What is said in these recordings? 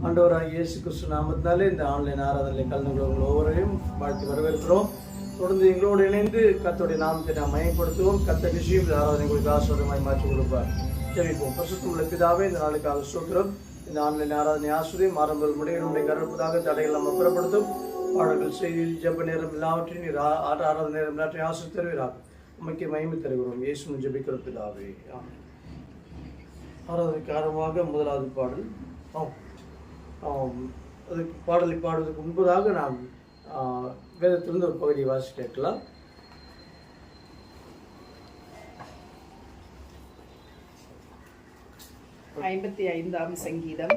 ஆண்டவராகிய இயேசு கிறிஸ்து நாமத்தினாலே இந்த ஆன்லைன் ஆராதனை கலந்து கொள்ளும் ஒவ்வொருவரையும் வாழ்த்து வரவேற்கிறோம். தொடர்ந்து எங்களோடு இணைந்து கர்த்தருடைய நாமத்தை நாம் மயப்படுத்துவோம். கர்த்தர் நிச்சயம் இந்த ஆராதனை உங்களுக்கு ஆசீர்வாதமாய் மாற்றி கொடுப்பார். ஜெபிப்போம். பரிசுத்தமுள்ள பிதாவே, இந்த நாளுக்காக ஸ்தோத்திரம். இந்த ஆன்லைன் ஆராதனை ஆசிரியம் ஆரம்பம் முடிய கருப்பதாக தடைகள் நம்ம புறப்படுத்தும் பாடல்கள் செய்தியில் ஜெப நேரம் எல்லாவற்றையும் ஆராதனை நேரம் எல்லாற்றையும் ஆசிரியர் தருவீராகும். உமக்கு மகிமை தருகிறோம். இயேசுவின் ஜெபிக்கிற பிதாவே, ஆமென். ஆராதனைக்கு ஆரம்பமாக முதலாவது பாடல். அதுக்கு பாடலை பாடுவதற்கு முன்பதாக நாம் வேதத்திலிருந்து ஒரு பகுதியை வாசி கேட்கலாம். சங்கீதம்.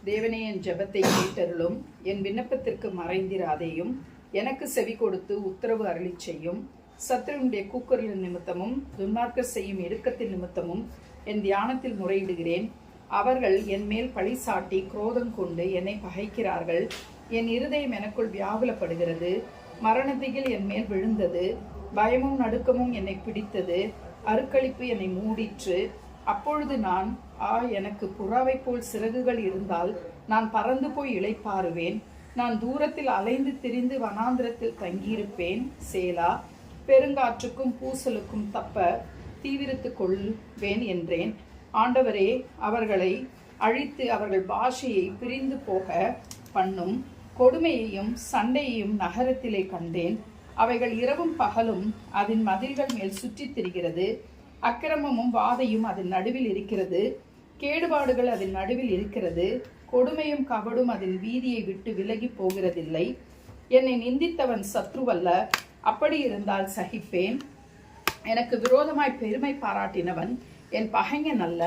தேவனே, என் ஜெபத்தை கேட்டருளும், என் விண்ணப்பத்திற்கு மறைந்திராதேயும், எனக்கு செவி கொடுத்து உத்தரவு அருளி செய்யும். சத்துருடைய கூக்குரலின் நிமித்தமும் துன்மார்க்கர் செய்யும் இடுக்கத்தின் நிமித்தமும் என் தியானத்தில் முறையிடுகிறேன். அவர்கள் என் மேல் பழி சாட்டி குரோதம் கொண்டு என்னை பகைக்கிறார்கள். என் இருதயம் எனக்குள் வியாகுலப்படுகிறது. மரணத்திகில் என் மேல் விழுந்தது. பயமும் நடுக்கமும் என்னை பிடித்தது. அருக்களிப்பு என்னை மூடிற்று. அப்பொழுது நான், எனக்கு புறாவை போல் சிறகுகள் இருந்தால் நான் பறந்து போய் இளைப்பாறுவேன். நான் தூரத்தில் அலைந்து திரிந்து வனாந்திரத்தில் தங்கியிருப்பேன். சேலா. பெருங்காற்றுக்கும் பூசலுக்கும் தப்ப தீவிரத்து கொள்வேன் என்றேன். ஆண்டவரே, அவர்களை அழித்து அவர்கள் பாஷையை பிரிந்து போக பண்ணும். கொடுமையையும் சண்டையையும் நகரத்திலே கண்டேன். அவைகள் இரவும் பகலும் அதன் மதில்கள் மேல் சுற்றித் திரிகிறது. அக்கிரமமும் வாதையும் அதன் நடுவில் இருக்கிறது. கேடுபாடுகள் அதன் நடுவில் இருக்கிறது. கொடுமையும் கபடும் அதன் வீதியை விட்டு விலகி போகிறதில்லை. என்னை நிந்தித்தவன் சத்ருவல்ல, அப்படி இருந்தால் சகிப்பேன். எனக்கு விரோதமாய் பெருமை பாராட்டினவன் என் பகைஞன் அல்ல,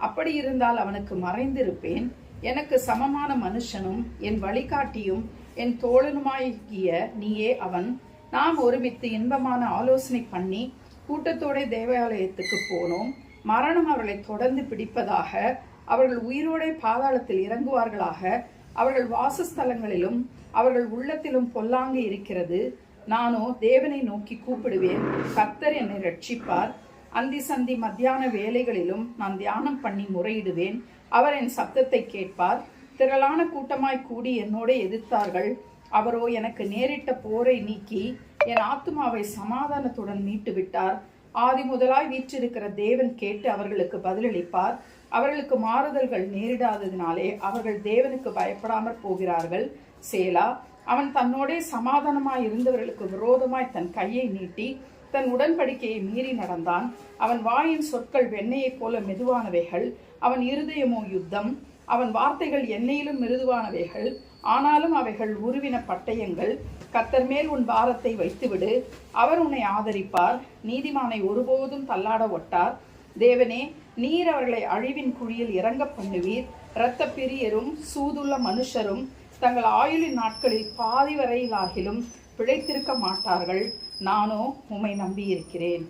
அப்படி இருந்தால் அவனுக்கு மறைந்திருப்பேன். எனக்கு சமமான மனுஷனும் என் வழிகாட்டியும் என் தோழனுமாகிய நீயே அவன். நாம் ஒருமித்து இன்பமான ஆலோசனை பண்ணி கூட்டத்தோட தேவாலயத்துக்கு போனோம். மரணம் அவர்களை தொடர்ந்து பிடிப்பதாக. அவர்கள் உயிரோட பாதாளத்தில் இறங்குவார்களாக. அவர்கள் வாசஸ்தலங்களிலும் அவர்கள் உள்ளத்திலும் பொல்லாங்கு இருக்கிறது. நானோ தேவனை நோக்கி கூப்பிடுவேன். கர்த்தர் என்னை ரட்சிப்பார். அந்தி சந்தி மத்தியான வேலைகளிலும் நான் தியானம் பண்ணி முறையிடுவேன். அவர் என் சத்தத்தை கேட்பார். திரளான கூட்டமாய் கூடி என்னோட எதிர்த்தார்கள். அவரோ எனக்கு நேரிட்ட போரை நீக்கி என் ஆத்துமாவை சமாதானத்துடன் மீட்டு விட்டார். ஆதி முதலாய் வீற்றிருக்கிற தேவன் கேட்டு அவர்களுக்கு பதிலளிப்பார். அவர்களுக்கு மாறுதல்கள் நேரிடாததினாலே அவர்கள் தேவனுக்கு பயப்படாமற் போகிறார்கள். சேலா. அவன் தன்னோடே சமாதானமாய் இருந்தவர்களுக்கு விரோதமாய் தன் கையை நீட்டி தன் உடன்படிக்கையை மீறி நடந்தான். அவன் வாயின் சொற்கள் வெண்ணெயைப் போல மெதுவானவைகள், அவன் இருதயமோ யுத்தம். அவன் வார்த்தைகள் எண்ணெயிலும் மிருதுவானவைகள், ஆனாலும் அவைகள் உருவின பட்டயங்கள். கர்த்தர் மேல் உன் பாரத்தை வைத்துவிடு, அவர் உன்னை ஆதரிப்பார். நீதிமானை ஒருபோதும் தள்ளாட ஒட்டார். தேவனே, நீர் அவர்களை அழிவின் குழியில் இறங்க பண்ணுவீர். இரத்த பிரியரும் சூதுள்ள மனுஷரும் தங்கள் ஆயுளின் நாட்களில் பாதி வரையிலாகிலும் பிழைத்திருக்க மாட்டார்கள். நானோ உம்மை நம்பியிருக்கிறேன்.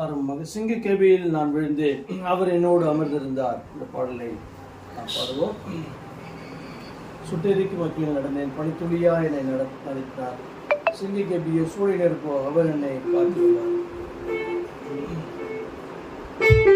ஆரம்பமாக சிங்க கேபியில் நான் விழுந்தேன், அவர் என்னோடு அமர்ந்திருந்தார். இந்த பாடலை நான் பாடுவோம். சுட்டெரிக்கு மக்களில் நடந்தேன், பனித்துளியா என்னை நடத்தினார். சிங்க கேபியை சூழல் இருப்போ அவர் என்னை காத்துள்ளார். I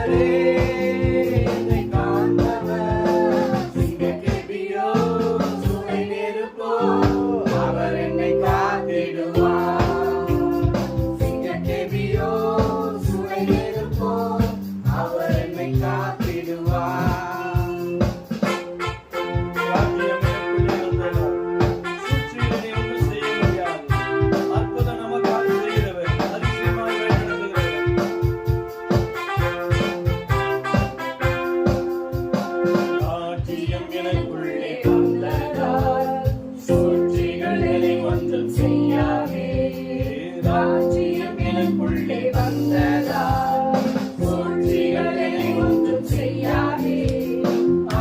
அவரே என்னை காண்பவர். சிங்கக்கெபியோ சூளை நெருப்போ அவர் என்னை காத்திடுவார். சிங்கக்கெபியோ சூளை நெருப்போ அவர் என்னை காத்திடுவார். ராஜ்யம் எனக்குள்ளே வந்ததால் சூழ்ச்சிகள் என்னை ஒன்றும் செய்யாதே.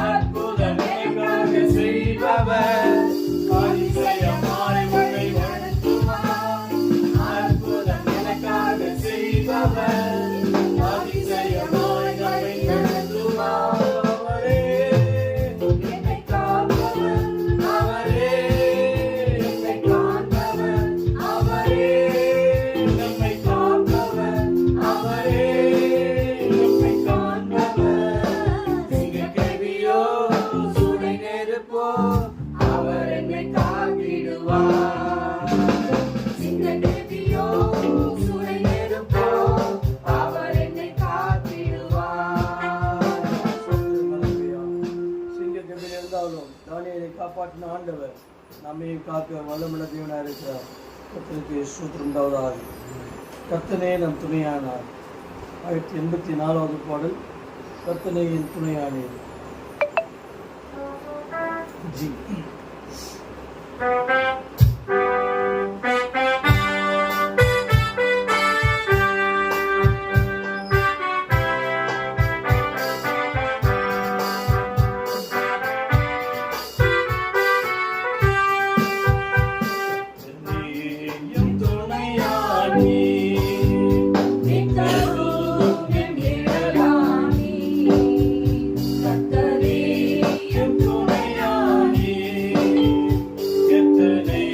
அற்புதம் எனக்காக செய்பவர் அதிசயமாய் உன்னை நடத்துவார். அற்புதம் எனக்காக செய்பவர் அதிசயமாய் நம்மை நடத்துவார். அவரே என்னை காப்பவர், அவரே என்னை காண்பவர். அவரே நம்மை காப்பவர். அவரே நம்மை காண்பவர். சிங்கக்கெபியோ சூளை நெருப்போ அவர் என்னை காத்திடுவார். சிங்கக்கெபியோ சூளை நெருப்போ அவர் என்னை காத்திடுவார். சிங்கக்கெபியில் இருந்தாலும் தானியேலை காப்பாற்றின ஆண்டவர் நம்மையும் காக்க வல்லமுள்ள தேவனாய் இருக்கிறார். கர்த்தருக்கு ஸ்தோத்திரம் உண்டாவதாக. கர்த்தனே நம் துணையானார். 1084வது பாடல். கர்த்தனே என் துணையானே. ஜி என் துணையானே. நித்தரும் என் நிழலானி. கர்த்தரே என் துணையானே. கர்த்தனே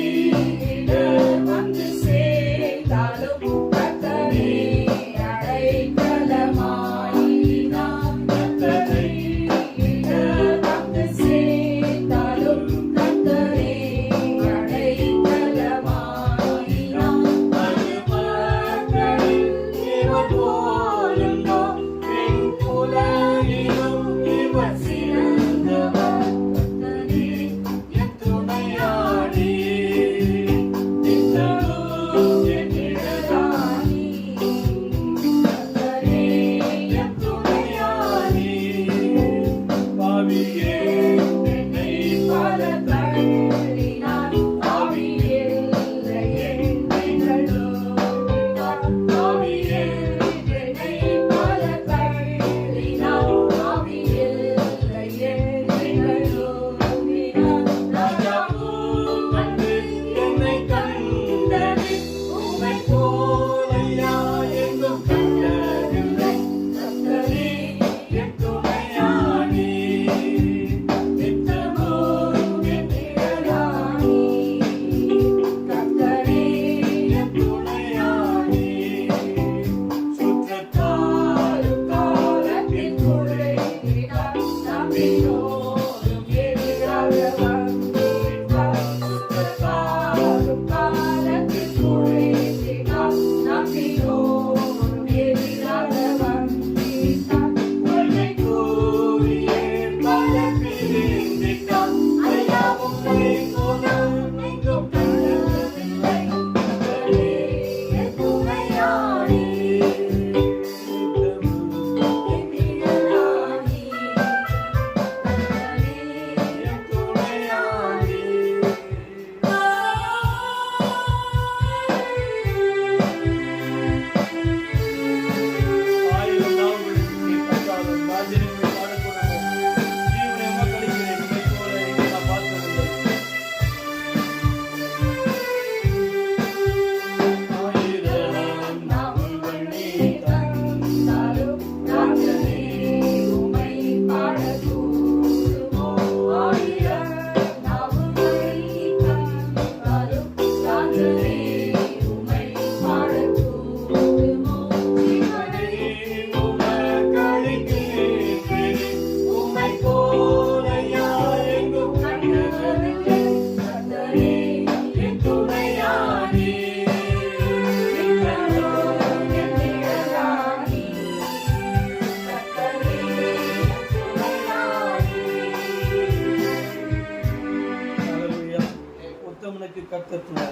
கர்த்தர் துணை.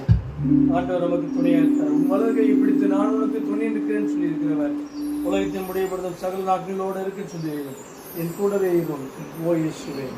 ஆண்டவர் நமக்கு துணையாக இருக்கிறார். உன் வலது கையை பிடித்து நான் உனக்கு துணை இருக்கிறேன்னு சொல்லி இருக்கிறவர். உலகத்தின் முடியப்படுத்தும் சகல நாட்களோடு இருக்குன்னு சொல்லி என் கூடவே இருக்கும். ஓ இயேசுவே.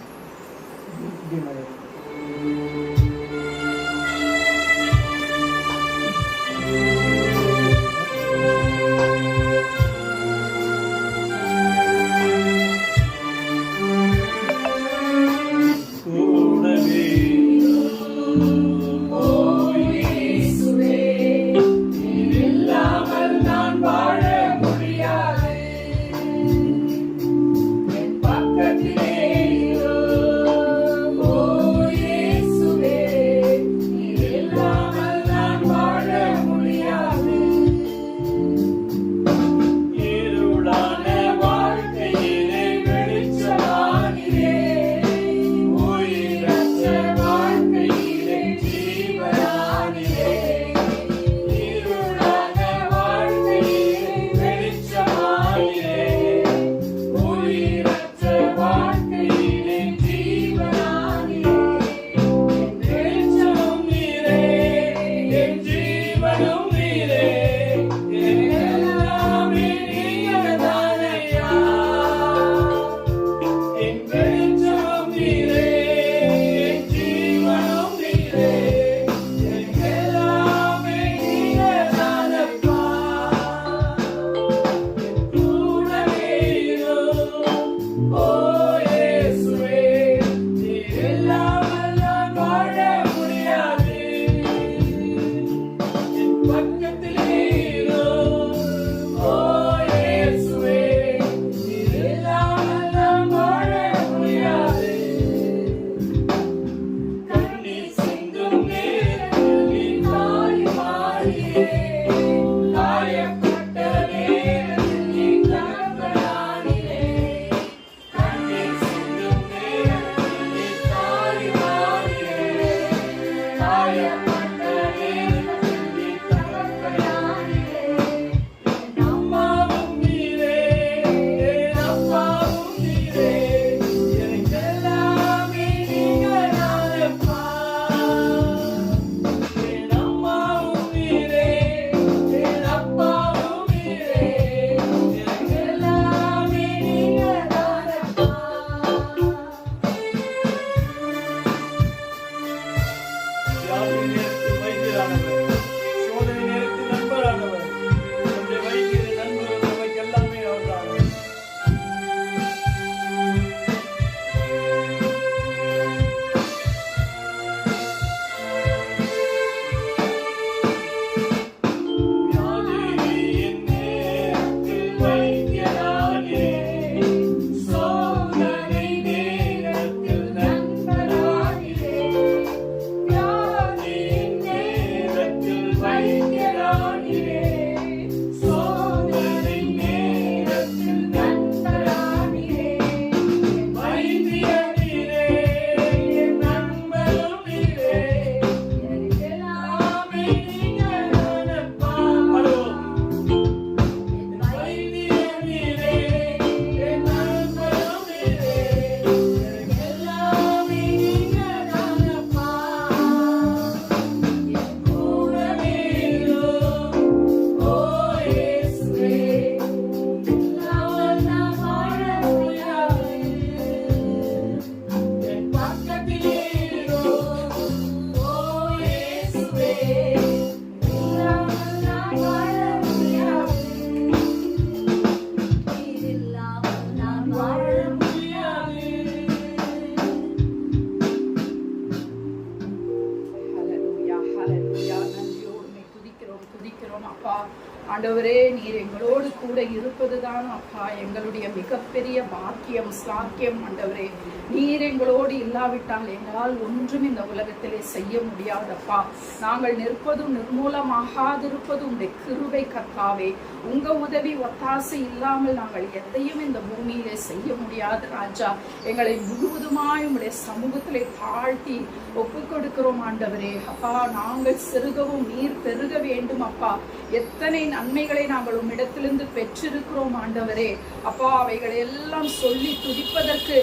ஆண்டவரே, நீர் எங்களோடு கூட இருப்பதுதான் அப்பா எங்களுடைய மிகப்பெரிய பாக்கியம், சாக்கியம். ஆண்டவரே, நீர் எங்களோடு இல்லாவிட்டால் எங்களால் ஒன்றும் இந்த உலகத்திலே செய்ய முடியாதப்பா. நாங்கள் நிற்பதும் நிர்மூலமாகாதிருப்பதும் உடைய கிருபை கர்த்தாவே. உங்க உதவி ஒத்தாசை இல்லாமல் நாங்கள் எதையும் இந்த பூமியிலே செய்ய முடியாது ராஜா. எங்களை முழுவதுமாய் உடைய சமூகத்திலே தாழ்த்தி ஒப்பு கொடுக்கிறோம் ஆண்டவரே. அப்பா, நாங்கள் சிறுகவும் நீர் பெருக வேண்டும் அப்பா. எத்தனை நன்மைகளை நாங்கள் உம்மிடத்திலிருந்து பெற்றிருக்கிறோம் ஆண்டவரே. அப்பா, அவைகளை எல்லாம் சொல்லி துதிப்பதற்கு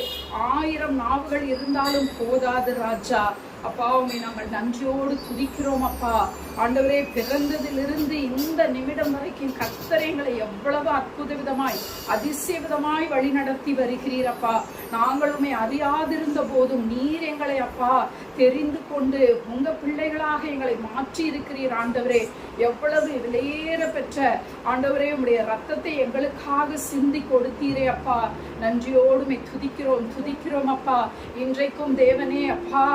1000 நாவுகள் இருந்தாலும் போதாது ராஜா. அப்பா உம்மை நாங்கள் நன்றியோடு துதிக்கிறோம் அப்பா. ஆண்டவரே, பிறந்ததிலிருந்து இந்த நிமிடம் வரைக்கும் கர்த்தர் எங்களை எவ்வளவு அற்புத விதமாய் அதிசய விதமாய் வழி நடத்தி வருகிறீர் அப்பா. நாங்களுமே அறியாதிருந்த போதும் நீர் எங்களை அப்பா தெரிந்து கொண்டு உங்க பிள்ளைகளாக எங்களை மாற்றி இருக்கிறீர் ஆண்டவரே. எவ்வளவு விலையேற பெற்ற ஆண்டவரே உம்முடைய ரத்தத்தை எங்களுக்காக சிந்தி கொடுத்தீரே அப்பா. நன்றியோடுமே துதிக்கிறோம் அப்பா. இன்றைக்கும் தேவனே அப்பா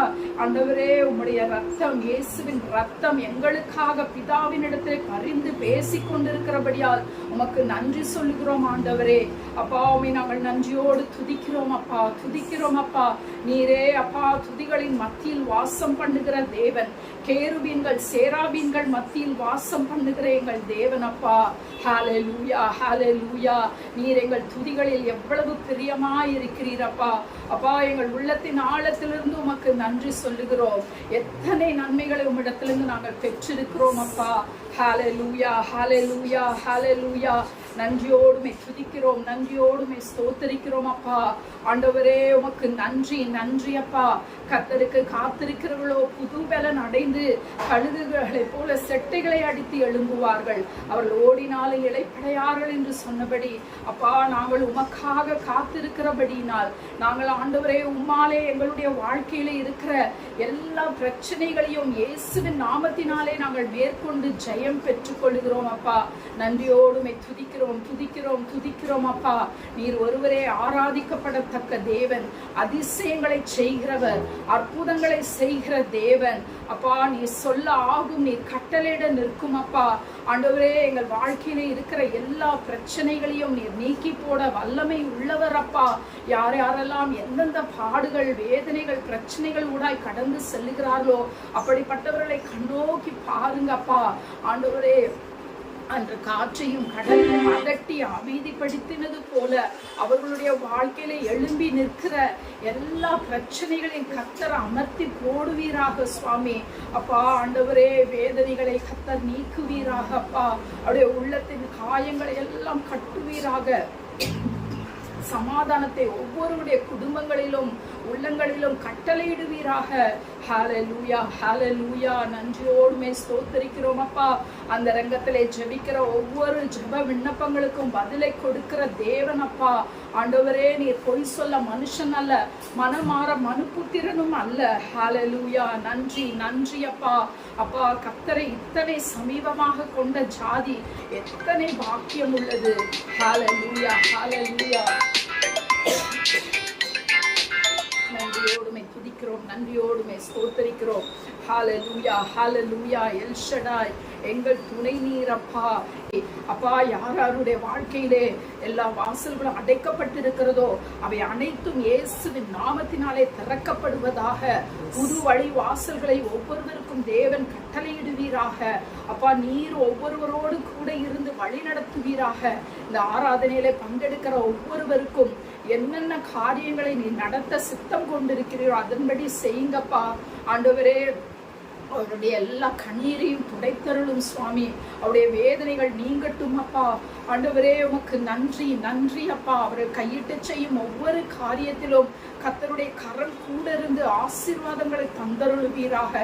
ஆண்டவரே, உம்முடைய ரத்தம், இயேசுவின் ரத்தம் எங்களுக்காக பிதாவினிடத்தில் பரிந்து பேசிக் கொண்டிருக்கிறபடியால் உமக்கு நன்றி சொல்லுகிறோம் ஆண்டவரே. அப்பா உம்மை நாங்கள் நன்றியோடு துதிக்கிறோம் அப்பா. நீரே அப்பா துதிகளின் மத்தியில் வாசம் பண்ணுகிற தேவன். கேருபீன்கள் சேராபீன்கள் மத்தியில் வாசம் பண்ணுகிற எங்கள் தேவன் அப்பா. ஹல்லேலூயா, ஹல்லேலூயா. நீர் எங்கள் துதிகளில் எவ்வளவு பிரியமாய் இருக்கிறீர் அப்பா. அப்பா, எங்கள் உள்ளத்தின் ஆழத்திலிருந்து உமக்கு நன்றி சொல்லுகிறோம். எத்தனை நன்மைகளை உம்மிடத்திலிருந்து நாங்கள் பெற்றிருக்கிறோம் அப்பா. ஹல்லேலூயா, ஹல்லேலூயா, ஹல்லேலூயா. நன்றியோடுமே துதிக்கிறோம், நன்றியோடுமே ஸ்தோத்தரிக்கிறோம் அப்பா. ஆண்டவரே உமக்கு நன்றி அப்பா. கர்த்தருக்கு காத்திருக்கிறவர்களோ புது பலன் அடைந்து கழுகுகளை போல செட்டைகளை அடித்து எழும்புவார்கள். அவர்கள் ஓடினாலும் இளைப்படையார்கள் என்று சொன்னபடி அப்பா, நாங்கள் உமக்காக காத்திருக்கிறபடியினால் நாங்கள் ஆண்டவரே உம்மாலே எங்களுடைய வாழ்க்கையில இருக்கிற எல்லா பிரச்சனைகளையும் இயேசுவின் நாமத்தினாலே நாங்கள் மேற்கொண்டு ஜெயம் பெற்றுக் கொள்கிறோம் அப்பா. நன்றியோடுமே துதிக்கிறோம் அப்பா. நீர் ஒருவரே ஆராதிக்கப்படத்தக்க தேவன், அதிசயங்களை செய்கிறவர், அற்புதங்களை செய்கிற தேவன் அப்பா. நீர் சொல்ல ஆகும், நீர் கட்டளையிட நிற்கும் அப்பா. ஆண்டவரே, எங்கள் வாழ்க்கையில இருக்கிற எல்லா பிரச்சனைகளையும் நீர் நீக்கி போட வல்லமை உள்ளவர் அப்பா. யாரெல்லாம் எந்தெந்த பாடுகள், வேதனைகள், பிரச்சனைகள் ஊடாய் கடந்து செல்லுகிறார்களோ அப்படிப்பட்டவர்களை கண்ணோக்கி பாருங்க அப்பா. ஆண்டவரே, அன்று காற்றையும் கடலையும் அதட்டி அமைதிப்படுத்தினது போல அவர்களுடைய வாழ்க்கையில எழும்பி நிற்கிற எல்லா பிரச்சனைகளையும் கர்த்தர் அமர்த்தி போடுவீராக சுவாமி. அப்பா ஆண்டவரே, வேதனைகளை கர்த்தர் நீக்குவீராக அப்பா. அவருடைய உள்ளத்தின் காயங்களை எல்லாம் கட்டுவீராக. சமாதானத்தை ஒவ்வொருடைய குடும்பங்களிலும் உள்ளங்களிலும் கட்டளையிடுவீராக. ஹல்லேலூயா, ஹல்லேலூயா. நன்றியோடுமே ஸ்தோத்தரிக்கிறோம் அப்பா. அந்த ரங்கத்திலே ஜெபிக்கிற ஒவ்வொரு ஜெப விண்ணப்பங்களுக்கும் பதிலை கொடுக்கிற தேவன் அப்பா. ஆண்டவரே, நீர் பொய் சொல்ல மனுஷன் அல்ல, மனமாற மனுபுத்திரனும் அல்ல. ஹல்லேலூயா. நன்றி அப்பா. அப்பா, கர்த்தரை இத்தனை சமீபமாக கொண்ட ஜாதி எத்தனை பாக்கியம் உள்ளது. ஹல்லேலூயா, ஹல்லேலூயா. நன்றியோடுமே துதிக்கிறோம், நன்றியோடுமே ஸ்தோத்தரிக்கிறோம். ஹல்லேலூயா, ஹல்லேலூயா. எல் ஷடாய், எங்கள் துணை நீர் அப்பா. அப்பா, யாருடைய வாழ்க்கையிலே எல்லா வாசல்களும் அடைக்கப்பட்டிருக்கிறதோ அவை அனைத்தும் இயேசுவின் நாமத்தினாலே திறக்கப்படுவதாக. புது வழி வாசல்களை ஒவ்வொருவருக்கும் தேவன் கட்டளையிடுவீராக. அப்பா, நீர் ஒவ்வொருவரோடு கூட இருந்து வழி நடத்துவீராக. இந்த ஆராதனையிலே பங்கெடுக்கிற ஒவ்வொருவருக்கும் என்னென்ன காரியங்களை நீ நடத்த சித்தம் கொண்டிருக்கிறீரோ அதன்படி செய்யுங்கப்பா. ஆண்டவரே, அவருடைய எல்லா கண்ணீரையும் துடைத்தருளும் சுவாமி. அவருடைய வேதனைகள் நீங்கட்டும் அப்பா. ஆண்டவரே, உமக்கு நன்றி அப்பா. அவர்கள் கையிட்டு செய்யும் ஒவ்வொரு காரியத்திலும் கர்த்தருடைய கரம் கூட இருந்து ஆசீர்வாதங்களை தந்தருளுவீராக.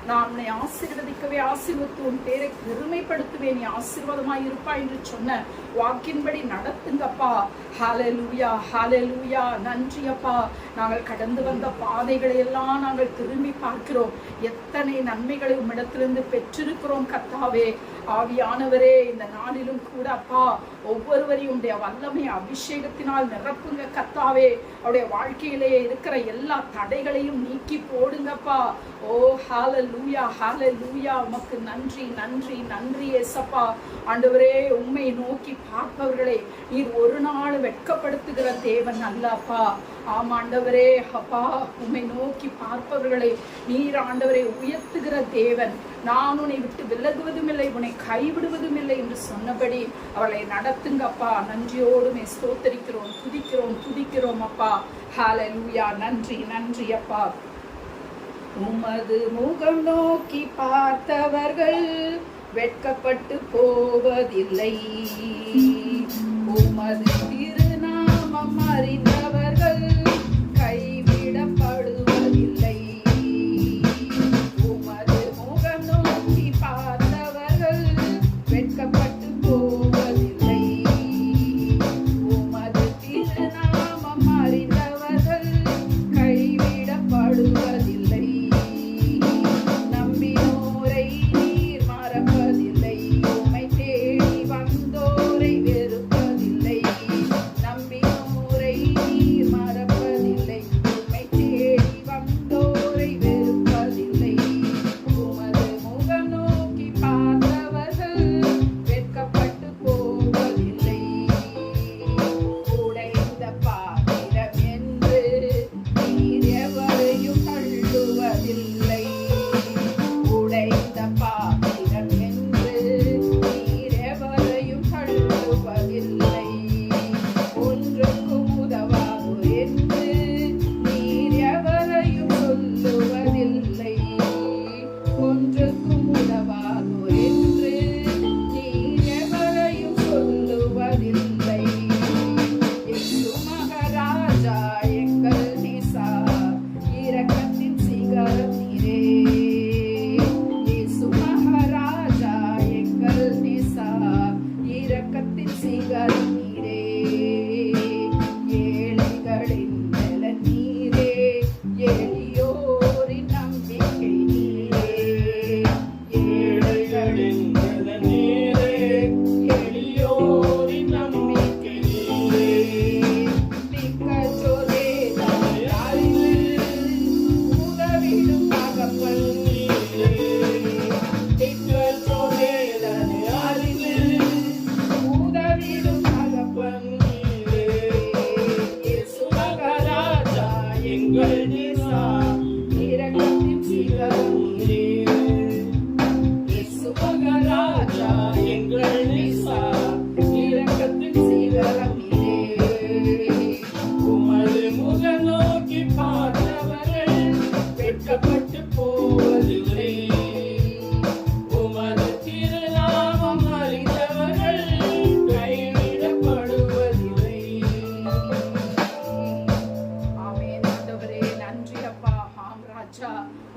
நான் உன்னை ஆசீர்வதிக்கவே ஆசீர்வதித்து உன் பேரை பெருமைப்படுத்துவேன், நீ ஆசீர்வாதமாய் இருப்பா என்று சொன்ன வாக்கின்படி நடத்துங்கப்பா. ஹல்லேலூயா, ஹல்லேலூயா. நன்றி அப்பா. நாங்கள் கடந்து வந்த பாதைகளை எல்லாம் நாங்கள் திரும்பி பார்க்கிறோம். எத்தனை நன்மைகளை உம்மிடத்திலிருந்து பெற்றிருக்கிறோம் கர்த்தாவே. ஆவியானவரே, இந்த நாளிலும் கூட அப்பா ஒவ்வொருவரையும் உடைய வல்லமை அபிஷேகத்தினால் நிரப்புங்க கர்த்தாவே. அவருடைய வாழ்க்கையிலே இருக்கிற எல்லா தடைகளையும் நீக்கி போடுங்கப்பா. ஓ ஹல்லேலூயா, ஹல்லேலூயா. உமக்கு நன்றி ஏசப்பா. ஆண்டவரே, உம்மை நோக்கி பார்ப்பவர்களை நீர் ஒரு நாள் வெட்கப்படுத்துகிற தேவன் அல்ல அப்பா. ஆமாண்டவரே அப்பா, உம்மை நோக்கி பார்ப்பவர்களை நீர் ஆண்டவரை உயர்த்துகிற தேவன். நான் உன்னை விட்டு விலகுவதும் இல்லை, உன்னை கைவிடுவதும் இல்லை என்று சொன்னபடி அவளை நடத்துங்கப்பா. நன்றியோடுமே ஸ்தோத்தரிக்கிறோம், துதிக்கிறோம் அப்பா. ஹல்லேலூயா. நன்றி அப்பா. உமது முகம் நோக்கி பார்த்தவர்கள் வெட்கப்பட்டு போவதில்லை, உமது திருநாமம் அறிந்தவர்கள் கைவிடப்படுவதில்லை.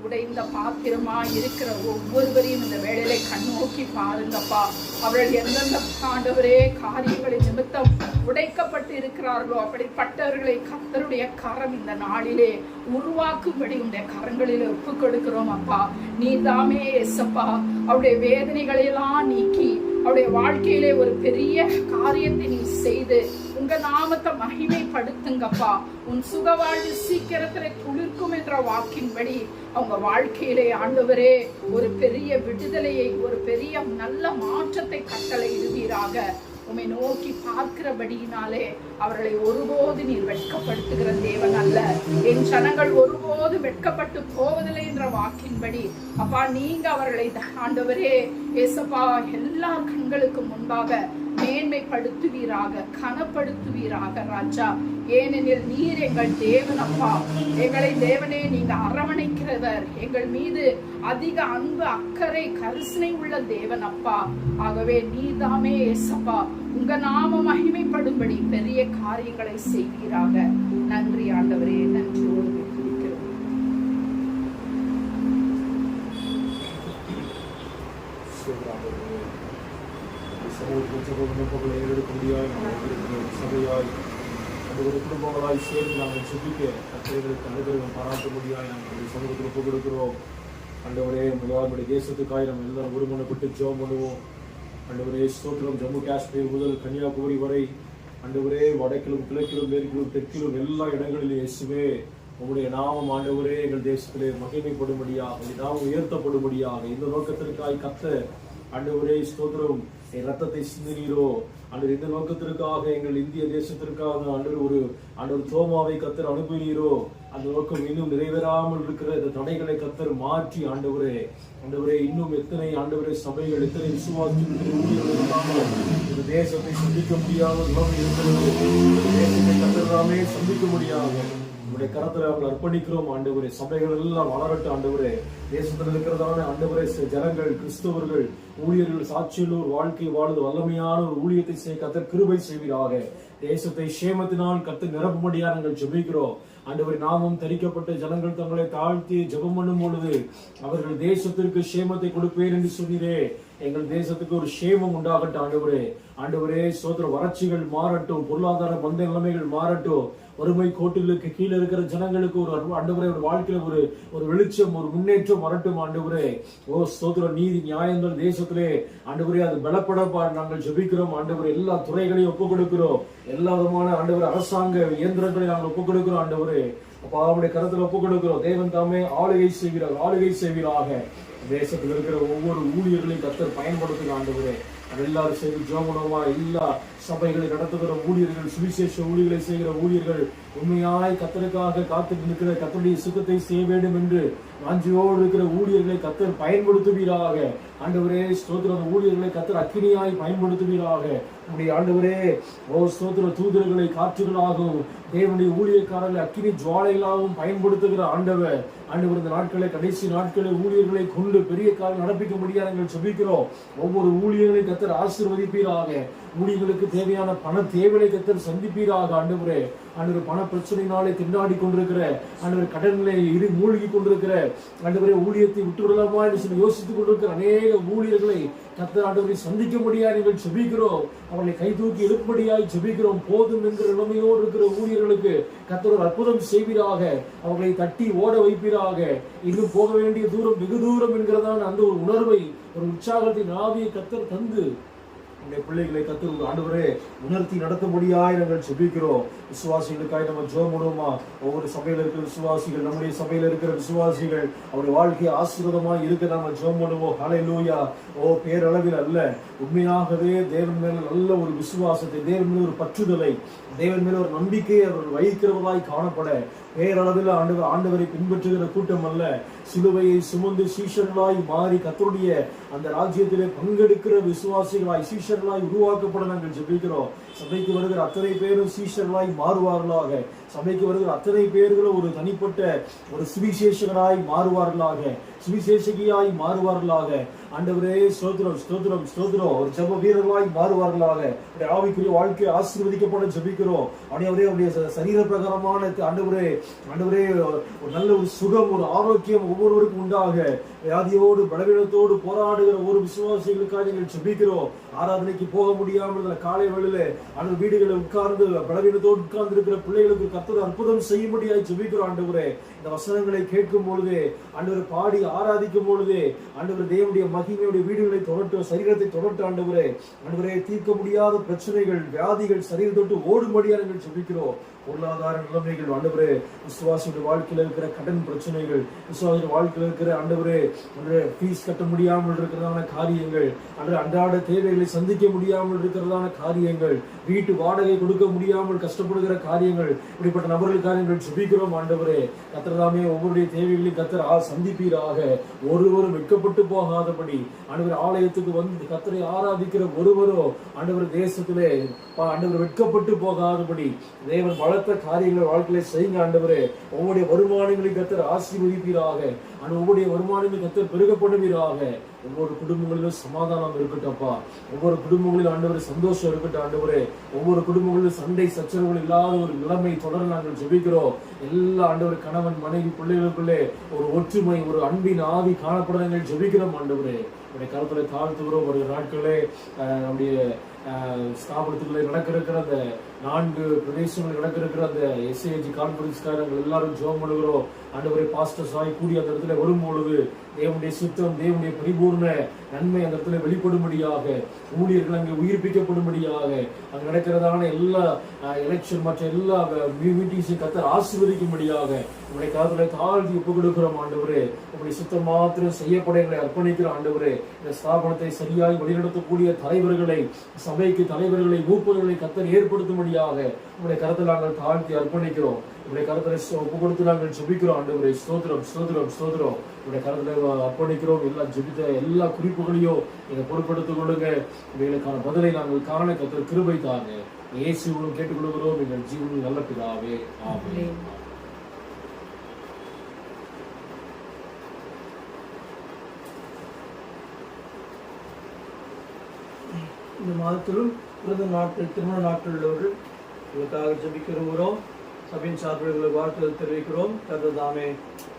உடைந்த பாத்திரமா இருக்கிற ஒவ்வொருவரையும் இந்த வேளையில கண்ணோக்கி பாருங்கப்பா. அவர்கள் எந்தெந்த ஆண்டவரே காரியங்களின் நிமித்தம் உடைக்கப்பட்டு இருக்கிறார்களோ அப்படிப்பட்டவர்களை கர்த்தருடைய கரம் இந்த நாளிலே உருவாக்கும்படி உடைய கரங்களில் ஒப்பு கொடுக்கிறோம் அப்பா. நீ தாமே ஏசப்பா அவருடைய வேதனைகளை எல்லாம் நீக்கி அவருடைய வாழ்க்கையிலே ஒரு பெரிய காரியத்தை நீ செய்து உங்க நாமத்தை மகிமைப்படுத்துங்கப்பா. உன் சுகவாழ்வு சீக்கிரத்திலே குளிர்க்கும் என்ற வாக்கின்படி அவங்க வாழ்க்கையிலே ஆண்டவரே ஒரு பெரிய விடுதலையை, ஒரு பெரிய நல்ல மாற்றத்தை கட்டளை இடுவீராக. உம்மை நோக்கி பார்க்கிறபடியினாலே அவர்களை ஒருபோது நீர் வெட்கப்படுத்துகிற தேவன் அல்ல. என் ஜனங்கள் ஒருபோது வெட்கப்பட்டு போவதில்லை என்ற வாக்கின்படி அப்பா நீங்க அவர்களை ஆண்டவரே ஏசப்பா எல்லா கண்களுக்கு முன்பாக மேன்மைப்படுத்துவீராக, கனப்படுத்துவீராக ராஜா. ஏனெனில் நீர் எங்கள் தேவன் அப்பா. எங்களை தேவனே நீங்க அரவணைக்கிறவர், எங்கள் மீது அதிக அன்பு அக்கறை கரிசனை உள்ள தேவன் அப்பா. ஆகவே நீதாமே ஏசப்பா உங்க நாம மகிமைப்படும்படி பெரிய காரியங்களை செய்வீராக. நன்றி ஆண்டவரே, நன்றியோடு துதிக்கிறோம். சபையாய் ஒரு குடும்பங்களாய் சேர்ந்து நாங்கள் சுபிக்க கத்திரைகளுக்கு அனுகிரகம் பாராட்ட முடியாது நாங்கள் சமூகத்தில் ஒப்புக் கொடுக்கிறோம். ஆண்டவரே முதலாவது தேசத்துக்காய் நம்ம எல்லாரும் ஒருமனப்பட்டு ஜெபம் பண்ணுவோம். ஆண்டவரே ஸ்தோத்திரம். ஜம்மு காஷ்மீர் முதல் கன்னியாகுமரி வரை ஆண்டவரே வடக்கிலும் கிழக்கிலும் மேற்கிலும் தெற்கிலும் எல்லா இடங்களிலும் இயேசுவே உங்களுடைய நாமம் ஆண்டவரே எங்கள் தேசத்திலே மகிமைப்படும்படியாக, நாமம் உயர்த்தப்படும்படியாக இந்த நோக்கத்திற்காய் கத்த ஆண்டவரே ஸ்தோத்திரம். ரத்தத்தை சிந்தினீரோ ஆண்டவர் இந்த நோக்கத்திற்காக எங்கள் இந்திய தேசத்திற்காக ஆண்டவர் தோமாவை கத்தர் அனுப்பினீரோ அந்த நோக்கம் இன்னும் நிறைவேறாமல் இருக்கிற இந்த தடைகளை கத்தர் மாற்றி ஆண்டவரே இன்னும் எத்தனை ஆண்டவரே சபைகள், எத்தனை விசுவாசிகள் இந்த தேசத்தை சந்திக்க முடியாத தேசத்தை கத்தராமே சந்திக்க முடியாது உங்களுடைய கரத்துல அவங்களை அர்ப்பணிக்கிறோம் ஆண்டவரே. சபைகள் எல்லாம் வளரட்டும் ஆண்டவரே. தேசத்தில் இருக்கிறதான ஆண்டவரே ஜனங்கள், கிறிஸ்தவர்கள், ஊழியர்கள் சாட்சியில் ஒரு வாழ்க்கை வாழ்ந்து வல்லமையான ஒரு ஊழியத்தை செய்ய கத்தர் கிருபை செய்வீராக. தேசத்தை சேமத்தினால் கத்து நிரப்பும்படியா நாங்கள் ஜெபிக்கிறோம் ஆண்டவரே. நாமும் தரிக்கப்பட்ட ஜனங்கள் தங்களை தாழ்த்தி ஜெபம் பண்ணும் பொழுது அவர்கள் தேசத்திற்கு சேமத்தை கொடுப்பேன் என்று சொன்னீரே. எங்கள் தேசத்துக்கு ஒரு சேமம் உண்டாகட்டும் ஆண்டவரே சோதர வறட்சிகள் மாறட்டும், பொருளாதார பந்த நிலைமைகள் மாறட்டும், வறுமை கோட்டிலுக்கு கீழே இருக்கிற ஜனங்களுக்கு ஒரு ஆண்டவரே ஒரு வாழ்க்கையில ஒரு வெளிச்சம், ஒரு முன்னேற்றம் வரட்டும் ஆண்டவரே. ஓ ஸ்தோத்திர. நீதி நியாயங்கள் தேசத்திலே ஆண்டவரே அது பலப்படப்பா நாங்கள் ஜெபிக்கிறோம் ஆண்டவரே. எல்லா துறைகளையும் ஒப்புக் கொடுக்கிறோம், எல்லா விதமான ஆண்டவரே அரசாங்க இயந்திரங்களை நாங்கள் ஒப்புக் கொடுக்கிறோம் ஆண்டவரே. அப்ப அவருடைய கருத்துல ஒப்புக் கொடுக்கிறோம். தேவன் தாமே ஆளுகை செய்வீராக. தேசத்தில் இருக்கிற ஒவ்வொரு ஊழியர்களையும் கத்தர் பயன்படுத்துகிற ஆண்டவரே. எல்லாரும் செய்து ஜோமனமா எல்லா சபைகளை நடத்துகிற ஊழியர்கள், சுவிசேஷ ஊழியர்களை செய்கிற ஊழியர்கள் உண்மையாய் கத்தருக்காக காத்துட்டு இருக்கிற கத்தருடைய சுத்தத்தை செய்ய வேண்டும் என்று வாஞ்சியோடு இருக்கிற ஊழியர்களை கத்தர் பயன்படுத்துவீராக ஆண்டவரே. ஸ்தோத்திர. ஊழியர்களை கத்தர் அக்கினியாய் பயன்படுத்துவீராக. நம்முடைய ஆண்டவரே ஓ ஸ்தோத்திர தூதர்களை காற்றுகளாகவும் தேவனுடைய ஊழியக்காரர்களை அக்கினி ஜுவாலைகளாகவும் பயன்படுத்துகிற ஆண்டவர் இந்த நாட்களை கடைசி நாட்களில் ஊழியர்களை கொண்டு பெரிய காலம் நடப்பிக்க முடியாது நாங்கள் ஜெபிக்கிறோம். ஒவ்வொரு ஊழியர்களை கத்தர் ஆசீர்வதிப்பீராக. ஊழியர்களுக்கு தேவையான பண தேவையை கத்தர் சந்திப்பீராக ஆண்டவரே. பண பிரச்சனையினாலே திண்டாடி கொண்டிருக்கிற கடன்களை மூழ்கி கொண்டிருக்கிற ஊழியத்தை விட்டுவிடலாமா என்று சொல்லி யோசித்துக் கொண்டிருக்கிற அநேக ஊழியர்களை கத்தர் ஆண்டவரை சந்திக்க முடியாது நீங்கள் ஜெபிக்கிறோம். அவர்களை கை தூக்கி எழுப்படியாய் ஜெபிக்கிறோம். போதும் என்கிற நிலைமையோடு இருக்கிற ஊழியர்களுக்கு கத்தர் ஒரு அற்புதம் செய்வீராக. அவர்களை தட்டி ஓட வைப்பீராக. இன்னும் போக வேண்டிய தூரம் வெகு தூரம் என்கிறதான அந்த ஒரு உணர்வை, ஒரு உற்சாகத்தின் ஆவியை கத்தர் தந்து பிள்ளைகளை கத்தர் ஆண்டவரே உணர்த்தி நடத்தும்படியாய் நாங்கள் ஜெபிக்கிறோம். விசுவாசிகளுக்காய் நம்ம ஜெபம் பண்ணுவோமா? ஒவ்வொரு சபையில இருக்கிற விசுவாசிகள், நம்முடைய சபையில இருக்கிற விசுவாசிகள் அவருடைய வாழ்க்கை ஆசீர்வாதமாய் இருக்க நாம ஜெபம் பண்ணுவோம். ஹல்லேலூயா. ஓ பேரளவில் அல்ல, உண்மையாகவே தேவன் மேல நல்ல ஒரு விசுவாசத்தை, தேவன் மேல ஒரு பற்றுதலை, தேவன் மேல ஒரு நம்பிக்கையை அவர்கள் வைக்கிறவராய் காணப்பட பேரளவில் ஆண்டவரை பின்பற்றுகிற கூட்டம் அல்ல, சிலுவையை சுமந்து சீஷர்களாய் மாறி கர்த்தருடைய அந்த ராஜ்யத்திலே பங்கெடுக்கிற விசுவாசிகளாய் சீஷர்களாய் உருவாக்கப்பட நாங்கள் ஜெபிக்கிறோம். சபைக்கு வருகிற அத்தனை பேரும் சீஷர்களாய் மாறுவார்களாக. சபைக்கு வருகிற அத்தனை பேர்களும் ஒரு தனிப்பட்ட ஒரு சுவிசேஷகராய் மாறுவார்களாக, சுவிசேஷகியாய் மாறுவார்களாக. ஆண்டவரே ஸ்தோத்திரம் ஸ்தோத்திரம் ஸ்தோத்திரம். ஒரு ஜெப வீரர்களாய் மாறுவார்களாக. ஆவிக்குரிய வாழ்க்கை ஆசீர்வதிக்கப்பட ஜெபிக்கிறோம். ஜெபிக்கிறோம். அவருடைய சரீர பிரகாரமான ஆண்டவரே ஒரு நல்ல ஒரு சுகம், ஒரு ஆரோக்கியம் ஒவ்வொருவருக்கும் உண்டாக, வியாதியோடு பலவீனத்தோடு போராடுகிற ஒரு விசுவாசிகளுக்காக எங்கள் ஜெபிக்கிறோம். ஆராதனைக்கு போக முடியாமல் காலை வேளையில அந்த வீடுகளில் உட்கார்ந்து பலவீனத்தோடு உட்கார்ந்து இருக்கிற பிள்ளைகளுக்கு கர்த்தர் அற்புதம் செய்யும்படியாய் ஜெபிக்கிறோம். ஆண்டவரே இந்த வசனங்களை கேட்கும் பொழுது, ஆண்டவரை பாடி ஆராதிக்கும் பொழுது, ஆண்டவர் தேவனுடைய மகிமையுடைய வீடுகளை தொடட்டும், சரீரத்தை தொடட்டும். ஆண்டவரே தீர்க்க முடியாத பிரச்சனைகள், வியாதிகள் சரீரத்தை தொட்டு ஓடும்படியாக நாங்கள் ஜெபிக்கிறோம். பொருளாதார நிலைமைகள், ஆண்டவரே விசுவாசியுடைய வாழ்க்கையில் இருக்கிற கடன் பிரச்சனைகள், விசுவாசியுடைய வாழ்க்கையில் இருக்கிற ஆண்டவரே ஃபீஸ் கட்ட முடியாமல் இருக்கிறதான காரியங்கள், அன்றாட தேவைகளை சந்திக்க முடியாமல் இருக்கிறதான காரியங்கள், வீட்டு வாடகை கொடுக்க முடியாமல் கஷ்டப்படுகிற காரியங்கள், இப்படிப்பட்ட நபர்கள் காரியங்கள் ஜெபிக்கிறோம். ஆண்டவரே கர்த்தர்தாமே ஒவ்வொருடைய தேவைகளையும் கர்த்தர் சந்திப்பீராக. ஒருவரும் வெட்கப்பட்டு போகாதபடி ஆண்டவர் ஆலயத்துக்கு வந்து கர்த்தரை ஆராதிக்கிற ஒருவரோ ஆண்டவர் தேசத்திலே ஆண்டவர் வெட்கப்பட்டு போகாதபடி தேவன் பலத்த காரியங்களை வாழ்க்கையில செய்யுங்க. ஆண்டவரே ஒவ்வொருடைய வருமானங்களையும் கர்த்தர் ஆசீர்வதிப்பீராக. ஒவ்வொருடைய வருமானங்களும் கர்த்தர் பெருகப்படுவீராக. ஒவ்வொரு குடும்பங்களிலும் சமாதானம் இருக்கட்டப்பா. ஒவ்வொரு குடும்பங்களிலும் ஆண்டவரே சந்தோஷம் இருக்கட்டும். ஆண்டவரே ஒவ்வொரு குடும்பங்களிலும் சண்டை சச்சரவுகள் இல்லாத ஒரு நிலைமை தொடர நாங்கள் ஜெபிக்கிறோம். எல்லா ஆண்டவர் கணவன் மனைவி பிள்ளைகளுக்குள்ளே ஒரு ஒற்றுமை, ஒரு அன்பின் ஆவி காணப்பட நாங்கள் ஜெபிக்கிறோம். ஆண்டவரே உடைய கருத்துல தாழ்த்துகிறோம். ஒரு நாட்களே நம்முடைய ஸ்தாபனத்துக்குள்ளே நடக்கிற அந்த 4 பிரதேசங்கள் நடக்கிற அந்த எஸ்ஏஜி கான்ஃபரன்ஸ்காரங்கள் எல்லாரும் ஜெபம் பண்ணுகிறோம். ஆண்டவரே பாஸ்டர்ஸ் ஆகி கூடி அந்த இடத்துல வரும்பொழுது தேவனுடைய சித்தம், தேவனுடைய பரிபூர்ண நன்மை அந்த இடத்துல வெளிப்படும்படியாக, ஊழியர்கள் அங்கே உயிர்ப்பிக்கப்படும்படியாக, அங்கே நடக்கிறதான எல்லா எலெக்ஷன் மற்ற எல்லா மீட்டிங்ஸையும் கர்த்தர் ஆசீர்வதிக்கும்படியாக உங்களுடைய காலத்துல தாழ்த்தி ஒப்புக் கொடுக்கிறோம். ஆண்டவரே உங்களுடைய சித்தம் மாத்திரம் செய்யப்பட எங்களை அர்ப்பணிக்கிறோம். ஆண்டவரே இந்த ஸ்தாபனத்தை சரியாய் வழிநடத்தக்கூடிய தலைவர்களை, சபைக்கு தலைவர்களை, மூப்பர்களை கர்த்தர் ஏற்படுத்தும்படியாக உங்களுடைய கருத்தில் நாங்கள் தாழ்த்தி அர்ப்பணிக்கிறோம். உங்களுடைய கருத்துல ஒப்பு கொடுத்து நாங்கள் ஜெபிக்கிறோம். ஆண்டவரே ஸ்தோத்திரம் ஸ்தோத்திரம் ஸ்தோத்திரம். உங்களுடைய கருத்துல அர்ப்பணிக்கிறோம். எல்லாம் ஜெபித்த எல்லா குறிப்புகளையும் நீங்க பொருட்படுத்திக் கொள்ளுங்க. இவைகளுக்கான பதிலை நாங்கள் காண கர்த்தர் கிருபை தாங்க. இயேசுவிலும் கேட்டுக்கொள்கிறோம் எங்கள் ஜீவனில் நல்ல பிதாவே, ஆமென். இந்த மாதத்திலும் பிறந்த நாட்கள், திருமண நாட்கள் உள்ளவர்கள் உங்களுக்காக ஜெபிக்க விரும்புகிறோம். சபையின் சார்பில் உங்களை வாழ்த்துதல் தெரிவிக்கிறோம். கர்த்தர் தாமே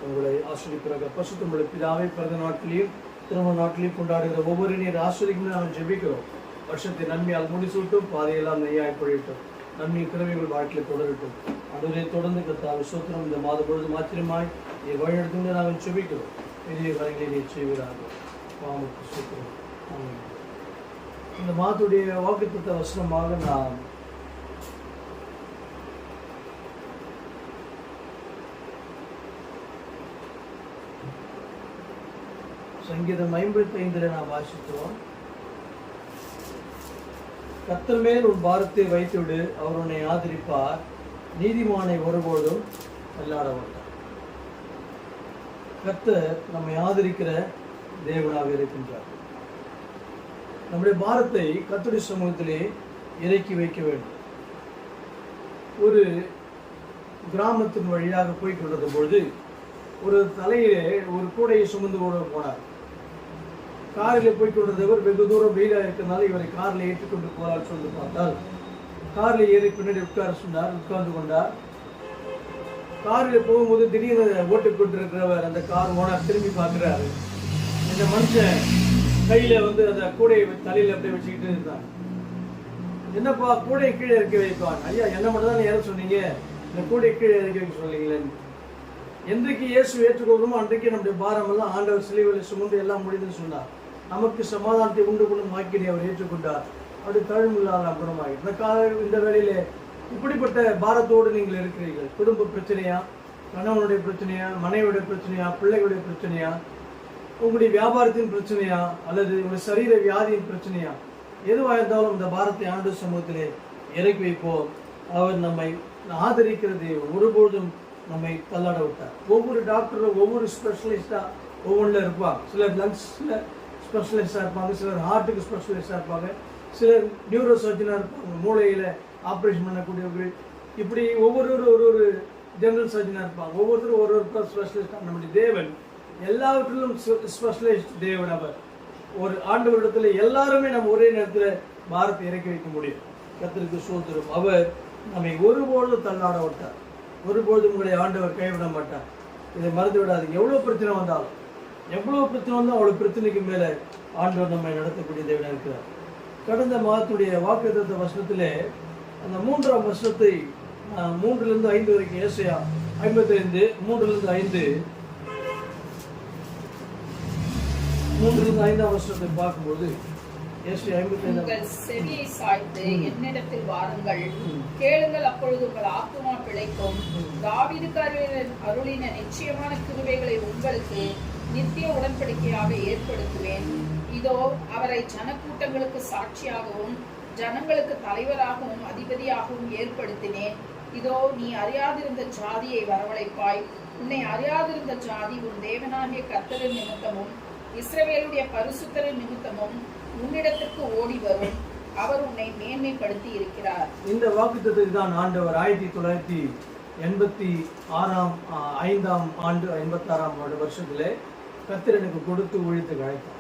உங்களை ஆஸ்வதிக்கிறாங்க. பரிசுத்த பிதாவே பிறந்த நாட்களையும் திருமண நாட்களையும் கொண்டாடுகிற ஒவ்வொரு நீர் ஆஸ்வதிக்கும் நாங்கள் ஜெபிக்கிறோம். வருஷத்தை நன்மையால் முடிசூட்டும், பாதையெல்லாம் நெய்யாய் பொழியட்டும், நன்மை கிழமைகள் வாழ்க்கையில் தொடரட்டும். அதுவரை தொடர்ந்து கர்த்தாவே ஸ்தோத்திரம். இந்த மாத பொழுது மாத்திரமாய் நீ வழிநடத்தும் நாங்கள் ஜெபிக்கிறோம். பெரிய காரியங்களை நீ செய்கிறார்கள். பாவமுக்கு ஸ்தோத்திரம். ஆமென். இந்த மாதத்துடைய வாக்குத்தத்த வசனமாக நாம் சங்கீதம் 55 நாம் வாசிக்கிறோம். கர்த்தர் மேல் உன் பாரத்தை வைத்துவிடு, அவர் உன்னை ஆதரிப்பார், நீதிமானை ஒருபோதும் தள்ளாட மாட்டார். கர்த்தர் நம்மை ஆதரிக்கிற தேவனாக இருக்கின்றார். நம்முடைய பாரத்தை கர்த்தருடைய சமூகத்திலே இறக்கி வைக்க வேண்டும். ஒரு கிராமத்தின் வழியாக போய் கொண்டிருந்த பொழுது ஒரு தலையிலே ஒரு கூடையை சுமந்து கொண்டு போனார். காரில் போய் கொண்டிருந்தவர் வெகு தூரம் வெயிலாக இருக்கிறதுனால இவரை காரில் ஏற்றுக்கொண்டு போறார். சொல்லி பார்த்தால் காரில் ஏறி பின்னாடி உட்கார்ந்து கொண்டார். காரில் போகும்போது திடீர்னு ஓட்டுக்கொண்டிருக்கிறவர் அந்த கார் ஓனர் திரும்பி பார்க்கிறாரு. இந்த மனுஷன் கையில அந்த கூடையை தலையில அப்படியே வச்சுக்கிட்டு இருந்தான். என்னப்பா கூடையை கீழே இறக்கி வைப்பான்? ஐயா என்ன மட்டும் தான் ஏற சொன்னீங்க, இந்த கூடையை கீழே இறக்கி வைக்க சொன்னீங்களேன்னு. என்றைக்கு இயேசு ஏற்றுக்கொள்கிறோமோ அன்றைக்கு நம்முடைய பாரம் எல்லாம் ஆண்டவர் சிலுவையிலே சுமந்து எல்லாம் முடிதுன்னு சொன்னார். நமக்கு சமாதானத்தை உண்டு பண்ணும் வாக்கினை அவர் ஏற்றுக்கொண்டார். அப்படி தழுமில்லாத குணமாகி இந்த வேளையிலே இப்படிப்பட்ட பாரத்தோடு நீங்கள் இருக்கிறீர்கள். குடும்ப பிரச்சனையா, கணவனுடைய பிரச்சனையா, மனைவியுடைய பிரச்சனையா, பிள்ளைகளுடைய பிரச்சனையா, உங்களுடைய வியாபாரத்தின் பிரச்சனையா, அல்லது உங்களுடைய சரீர வியாதியின் பிரச்சனையா, எதுவாக இருந்தாலும் இந்த பாரத்தை ஆண்டவர் சமூகத்திலே இறக்கி வைப்போம். அவர் நம்மை ஆதரிக்கிறது, ஒருபோதும் நம்மை தள்ளாட விட்டார். ஒவ்வொரு டாக்டரும் ஒவ்வொரு ஸ்பெஷலிஸ்டா ஒவ்வொன்றில் இருப்பாங்க. சிலர் லங்ஸ்ல ஸ்பெஷலிஸ்டா இருப்பாங்க, சிலர் ஹார்ட்டுக்கு ஸ்பெஷலிஸ்டா இருப்பாங்க, சிலர் நியூரோ சர்ஜனா இருப்பாங்க, மூளையில ஆப்ரேஷன் பண்ணக்கூடியவர்கள். இப்படி ஒவ்வொருவரும் ஒரு ஜெனரல் சர்ஜனா இருப்பாங்க. ஒவ்வொருத்தரும் ஒரு ஸ்பெஷலிஸ்டா. நம்முடைய தேவன் எல்லாவற்றிலும் ஸ்பெஷலிஸ்ட் தேவன். அவர் ஒரு ஆண்டவரிடத்துல எல்லாருமே நம்ம ஒரே நேரத்தில் பாரத்தை இறக்கி வைக்க முடியும். கர்த்தருக்கு ஸ்தோத்திரம். அவர் நம்மை ஒருபொழுதும் தள்ளாட விட்டார். ஒருபொழுதும் உங்களை ஆண்டவர் கைவிட மாட்டார். இதை மறந்து விடாதீங்க. எவ்வளவு பிரச்சனை வந்தாலும் அவ்வளவு பிரச்சனைக்கு மேல ஆண்டவர் நம்மை நடத்தக்கூடிய தேவனாக இருக்கிறார். கடந்த மாதத்துடைய வாக்குத்தத்த வசனத்திலே அந்த 3ஆம் வசனத்தை 3 5 வரைக்கும் ஏசாயா 55 3 5 5ஆம் வசனத்தை பார்க்கும்போது ஏசாயா 55 உங்கள் செவியை சாய்த்து என்னிடத்தில் வாருங்கள், கேளுங்கள், அப்பொழுது உங்கள் ஆத்துமா பிழைக்கும். தாவீதுக்கு அருளின நிச்சயமான கிருபைகளை உங்களுக்கு நித்திய உடன்படிக்கையாக ஏற்படுத்துவேன். இதோ அவரை ஜனக்கூட்டங்களுக்கு சாட்சியாகவும் ஜனங்களுக்கு தலைவராகவும் அதிபதியாகவும் ஏற்படுத்தினேன். இதோ நீ அறியாதிருந்த ஜாதியை வரவழைப்பாய். உன்னை அறியாதிருந்த ஜாதி உன் தேவனாகிய கர்த்தரின் நிமித்தமும் இஸ்ரவேலுடைய பரிசுத்தரின் நிமித்தமும் உன்னிடத்திற்கு ஓடி வரும். அவர் உன்னை மேன்மைப்படுத்தி இருக்கிறார். இந்த வாக்குத்தத்தத்தை தான் ஆண்டவர் 1986 ஆண்டு 86 வருஷத்திலே கர்த்தர் எனக்கு கொடுத்து ஊழியத்தை அழைத்தார்.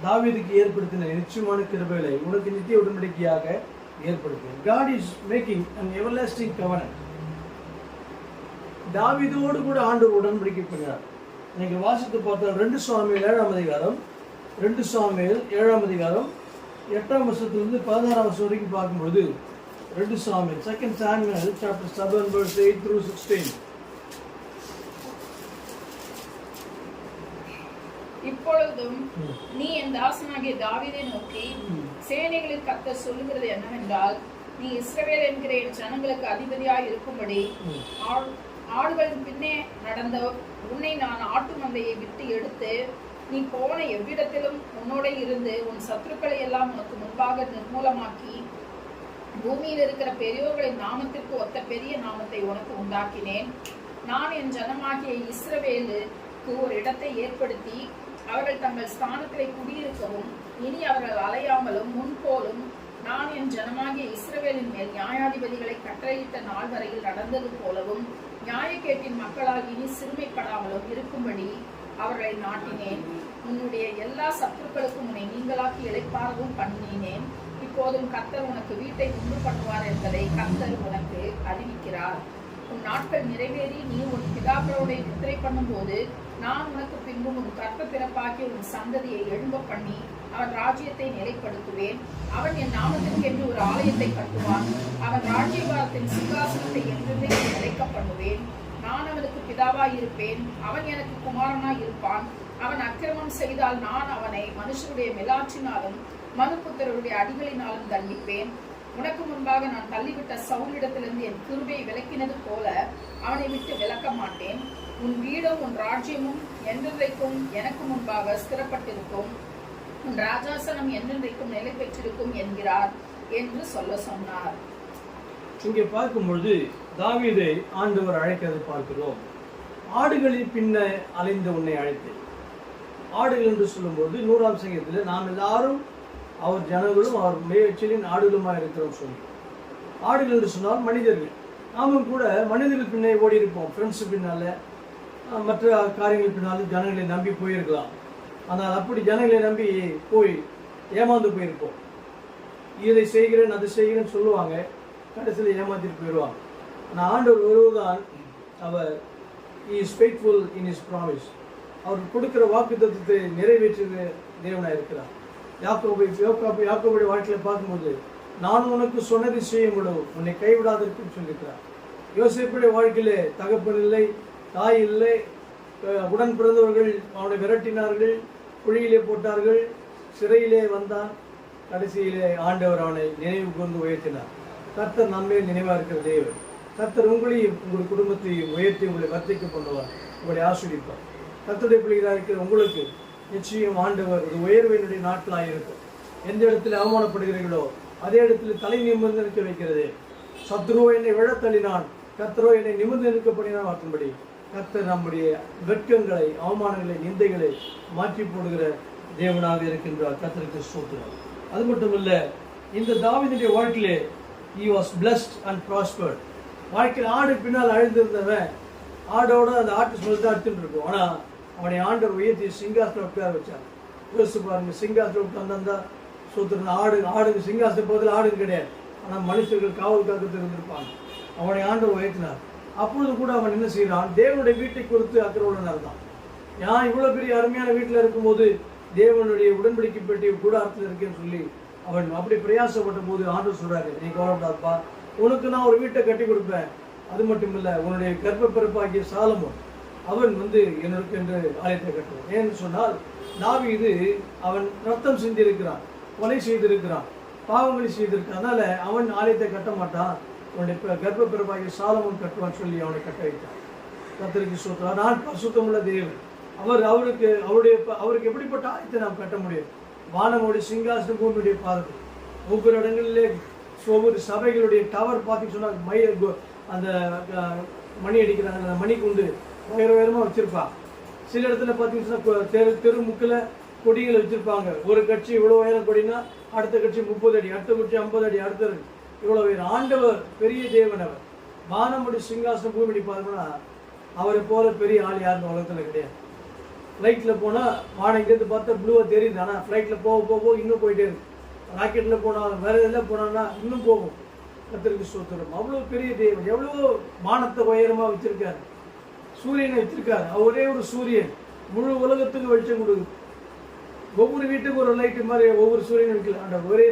தாவீதுக்கு ஏற்படுத்தின நிச்சயமான கிருபைகளை உனக்கு நித்திய உடன்படிக்கையாக ஏற்படுத்தினார். God is making an everlasting covenant. தாவீதோடு கூட ஆண்டவர் உடன்படிக்கை பண்ணினார். நீங்க வாசித்து பார்த்தால் 2 சாமுவேல் 7ஆம் அதிகாரம் 2 சாமுவேல் 7ஆம் அதிகாரம் 8ஆம் வசனத்திலிருந்து 16ஆம் வசனம் வரைக்கும் பார்க்கும்போது 2 Samuel 2 Samuel chapter 7 verse 8 through 16. இப்பொழுதும் நீ என் தாசனாகிய தாவீதை நோக்கி, சேனைகளின் கர்த்தர் சொல்லுகிறது என்னவென்றால், நீ இஸ்ரவேல் என்கிற என் ஜனங்களுக்கு அதிபதியாய் இருக்கும்படி ஆடுகளின் பின்னே நடந்த உன்னை நான் ஆட்டு மந்தையை விட்டு எடுத்து நீ போன எவ்விடத்திலும் உன்னோட இருந்து உன் சத்துருக்களை எல்லாம் உனக்கு முன்பாக நிர்மூலமாக்கி பூமியில் இருக்கிற பெரியோர்களின் நாமத்திற்கு ஒத்த பெரிய நாமத்தை உனக்கு உண்டாக்கினேன். நான் என் ஜனமாகிய இஸ்ரவேலுக்கு ஒரு இடத்தை ஏற்படுத்தி அவர்கள் தங்கள் ஸ்தானத்திலே குடியிருக்கவும் இனி அவர்கள் அலையாமலும் முன்போலும் நான் என் ஜனமாகிய இஸ்ரவேலின் மேல் நியாயாதிபதிகளை கட்டளையிட்ட நாள் வரையில் நடந்தது போலவும் நியாயக்கேட்டின் மக்களால் இனி சிறுமைப்படாமலும் இருக்கும்படி அவர்களை நாட்டினேன். உன்னுடைய எல்லா சத்துருக்களுக்கும் உன்னை நீங்களாக்கி இளைப்பாறவும் பண்ணினேன். இப்போதும் கர்த்தர் உனக்கு வீட்டை உண்டு பண்ணுவார் என்பதை கர்த்தர் உனக்கு அறிவிக்கிறார். உன் நாட்கள் நிறைவேறி நீ உன் பிதாக்களோட நித்திரை பண்ணும் போது நான் உனக்கு பின்பும் உன் கற்ப பிறப்பாக்கி உன் சந்ததியை எழும்ப பண்ணி அவன் ராஜ்யத்தை நிலைப்படுத்துவேன். அவன் என் நாமத்திற்கு என்று ஒரு ஆலயத்தை கட்டுவான். அவன் ராஜ்யபாரத்தின் சிங்காசனத்தை என்றென்றைக்கு நிலைக்க பண்ணுவேன். நான் அவனுக்கு பிதாவாய் இருப்பேன், அவன் எனக்கு குமாரனாய் இருப்பான். அவன் அக்கிரமம் செய்தால் நான் அவனை மனுஷருடைய மெலாற்றினாலும் மனுபுத்திரருடைய அடிகளினாலும் தண்டிப்பேன். உனக்கு முன்பாக நான் தள்ளிவிட்ட சவுலிடத்திலிருந்து என் கிருபையை விலக்கினது போல அவனை விட்டு விலக்க மாட்டேன். உன் வீடும் உன் ராஜ்யமும் என்றென்றைக்கும் எனக்கு முன்பாக ஸ்திரப்பட்டிருக்கும். உன் ராஜாசனம் என்றென்றைக்கும் நிலை பெற்றிருக்கும் என்கிறார் என்று சொல்ல சொன்னார். இங்கே பார்க்கும்பொழுது தாவீதை ஆண்டவர் அழைக்கிறதை பார்க்கிறோம். ஆடுகளின் பின்ன அலைந்த உன்னை அழைத்தேன். ஆடுகள் என்று சொல்லும்போது 100ஆம் சங்கீதத்தில் நாம் எல்லாரும் அவர் ஜனங்களும் அவர் மேய்ச்சலின் ஆடுகளுமாக இருக்கிறோம் சொல்லி. ஆடுகள் என்று சொன்னால் மனிதர்கள். நாமும் கூட மனிதர்கள் பின்னே ஓடி இருப்போம். ஃப்ரெண்ட்ஸு பின்னால மற்ற காரியங்கள் பின்னாலும் ஜனங்களை நம்பி போயிருக்கலாம். ஆனால் அப்படி ஜனங்களை நம்பி போய் ஏமாந்து போயிருப்போம். இதை செய்கிறேன் அதை செய்கிறேன்னு சொல்லுவாங்க, கடைசியில் ஏமாத்திட்டு போயிடுவாங்க. ஆனால் ஆண்டவர் ஒருவர்தான் அவர் is faithful in his promise. அவர் கொடுக்கிற வாக்குத்தத்தத்தை நிறைவேற்றுகிற தேவனாக இருக்கிறார். யாக்கோபுடைய வாழ்க்கையில் பார்க்கும்போது நான் உனக்கு சொன்னதை செய்ய முடியும், உன்னை கைவிடாதற்கு சொல்லியிருக்கிறார். யோசேப்புடைய வாழ்க்கையிலே தகப்பன் இல்லை, தாய் இல்லை, உடன் பிறந்தவர்கள் அவனை விரட்டினார்கள், குழியிலே போட்டார்கள், சிறையிலே வந்தான். கடைசியிலே ஆண்டவர் அவனை நினைவு கொண்டு உயர்த்தினார். கர்த்தர் நம்மேல் நினைவாக இருக்கிற தேவன். கர்த்தர் உங்களையும் உங்கள் குடும்பத்தையும் உயர்த்தி உங்களை வர்த்திக்க பண்ணுவார், உங்களை ஆஸ்வதிப்பார். கர்த்தருடைய பிள்ளைகளாக இருக்கிற உங்களுக்கு நிச்சயம் ஆண்டவர் ஒரு உயர்வினுடைய நாட்களாக இருக்கும். எந்த இடத்துல அவமானப்படுகிறீர்களோ அதே இடத்துல தலை நிமிர்ந்து நிற்க வைக்கிறது. சத்ருவோ என்னை விழத்தள்ளினான், கர்த்தரோ என்னை நிமிர்ந்து நிற்கப்படினான் வாக்கும்படி கர்த்தர் நம்முடைய வெட்கங்களை, அவமானங்களை, நிந்தைகளை மாற்றி போடுகிற தேவனாக இருக்கின்றார். கர்த்தருக்கு ஸ்தோத்திரம். அது மட்டும் இல்ல, இந்த தாவீதுடைய வாழ்க்கையிலே he was blessed and prospered. வாழ்க்கையில் ஆடு பின்னால் அழிந்திருந்தவன் ஆடோட அந்த ஆட்டு ஸ்மெல் தான் எடுத்துட்டு இருக்கும். ஆனா அவனை ஆண்டவர் உயர்த்தி சிங்காசனம் உட்கார வச்சார். யோசிச்சு பாருங்க, சிங்காசனம் உட்கார்ந்தா சூத்திரம். ஆடுங்க சிங்காசனம் போதில் ஆடுங்க கிடையாது, ஆனால் மனுஷர்கள் காவல் காக்கத்தில் இருந்திருப்பாங்க. அவனை ஆண்டவர் உயர்த்தினார். அப்பொழுது கூட அவன் என்ன செய்கிறான்? தேவனுடைய வீட்டை குறித்து அக்கறை உள்ளனர் தான். நான் இவ்வளோ பெரிய அருமையான வீட்டில் இருக்கும்போது தேவனுடைய உடன்படிக்கை பெட்டி கூடாரத்தில் இருக்கேன்னு சொல்லி அவன் அப்படி பிரயாசப்பட்ட போது ஆண்டவர் சொல்றாரு, நீ கவலைப்படாதப்பா, உனக்கு நான் ஒரு வீட்டை கட்டி கொடுப்பேன். அது மட்டும் இல்லை, உன்னுடைய கர்ப்பப்பிறப்பாகிய சாலமோன் அவன் என்னருக்கு என்று ஆலயத்தை கட்டுவான். ஏன்னு சொன்னால் தாவீது அவன் ரத்தம் செஞ்சிருக்கிறான், கொலை செய்திருக்கிறான், பாவங்களை செய்திருக்கான். அதனால அவன் ஆலயத்தை கட்ட மாட்டான், அவனுடைய கர்ப்பப்பிறப்பாகிய சாலமோன் கட்டுவான்னு சொல்லி அவனை கட்ட வைத்தான். கர்த்தருக்கு ஸ்தோத்திரம். நான் பரிசுத்தமுள்ள தேவன். அவருக்கு எப்படிப்பட்ட ஆயத்தை நாம் கட்ட முடியும்? வானமுடைய சிங்காசனம் பூமியுடைய பாதத்தில் ஒவ்வொரு இடங்களிலே ஒவ்வொரு சபைகளுடைய டவர் பார்த்தீங்கன்னு சொன்னால் அந்த மணி அடிக்கிறாங்க, அந்த மணிக்கு உயரமாக வச்சிருப்பாங்க. சில இடத்துல பார்த்தீங்கன்னா தெருமுக்கில் கொடிகளை வச்சிருப்பாங்க. ஒரு கட்சி இவ்வளோ உயரம் கொடினா அடுத்த கட்சி 30 அடி, அடுத்த கட்சி 50 அடி, அடுத்த இவ்வளோ உயரம். ஆண்டவர் பெரிய தேவன். அவர் வானமுடைய சிங்காசனம் பூமியுடைய பார்த்தோம்னா அவரை போல பெரிய ஆள் யாருன்னு உலகத்தில் கிடையாது. ஃப்ளைட்டில் போனால் வானம் இங்கேருந்து பார்த்தா ப்ளூவாக தெரியுது, ஆனால் ஃப்ளைட்டில் போக இன்னும் போயிட்டே இருக்கு. ராக்கெட்டில் போனால் வேறு எதில் போனான்னா இன்னும் போகும். கர்த்தருக்கு ஸ்தோத்திரம். அவ்வளோ பெரிய தேவன். எவ்வளோ வானத்தை உயரமாக வச்சிருக்காரு, சூரியனை வச்சிருக்காரு. ஒரே ஒரு சூரியன் முழு உலகத்துக்கு வெளிச்சம் கொடுக்குது. ஒவ்வொரு வீட்டுக்கு ஒரு லைட்டு மாதிரி ஒவ்வொரு சூரியனும் வைக்கல. ஆண்டவர் ஒரே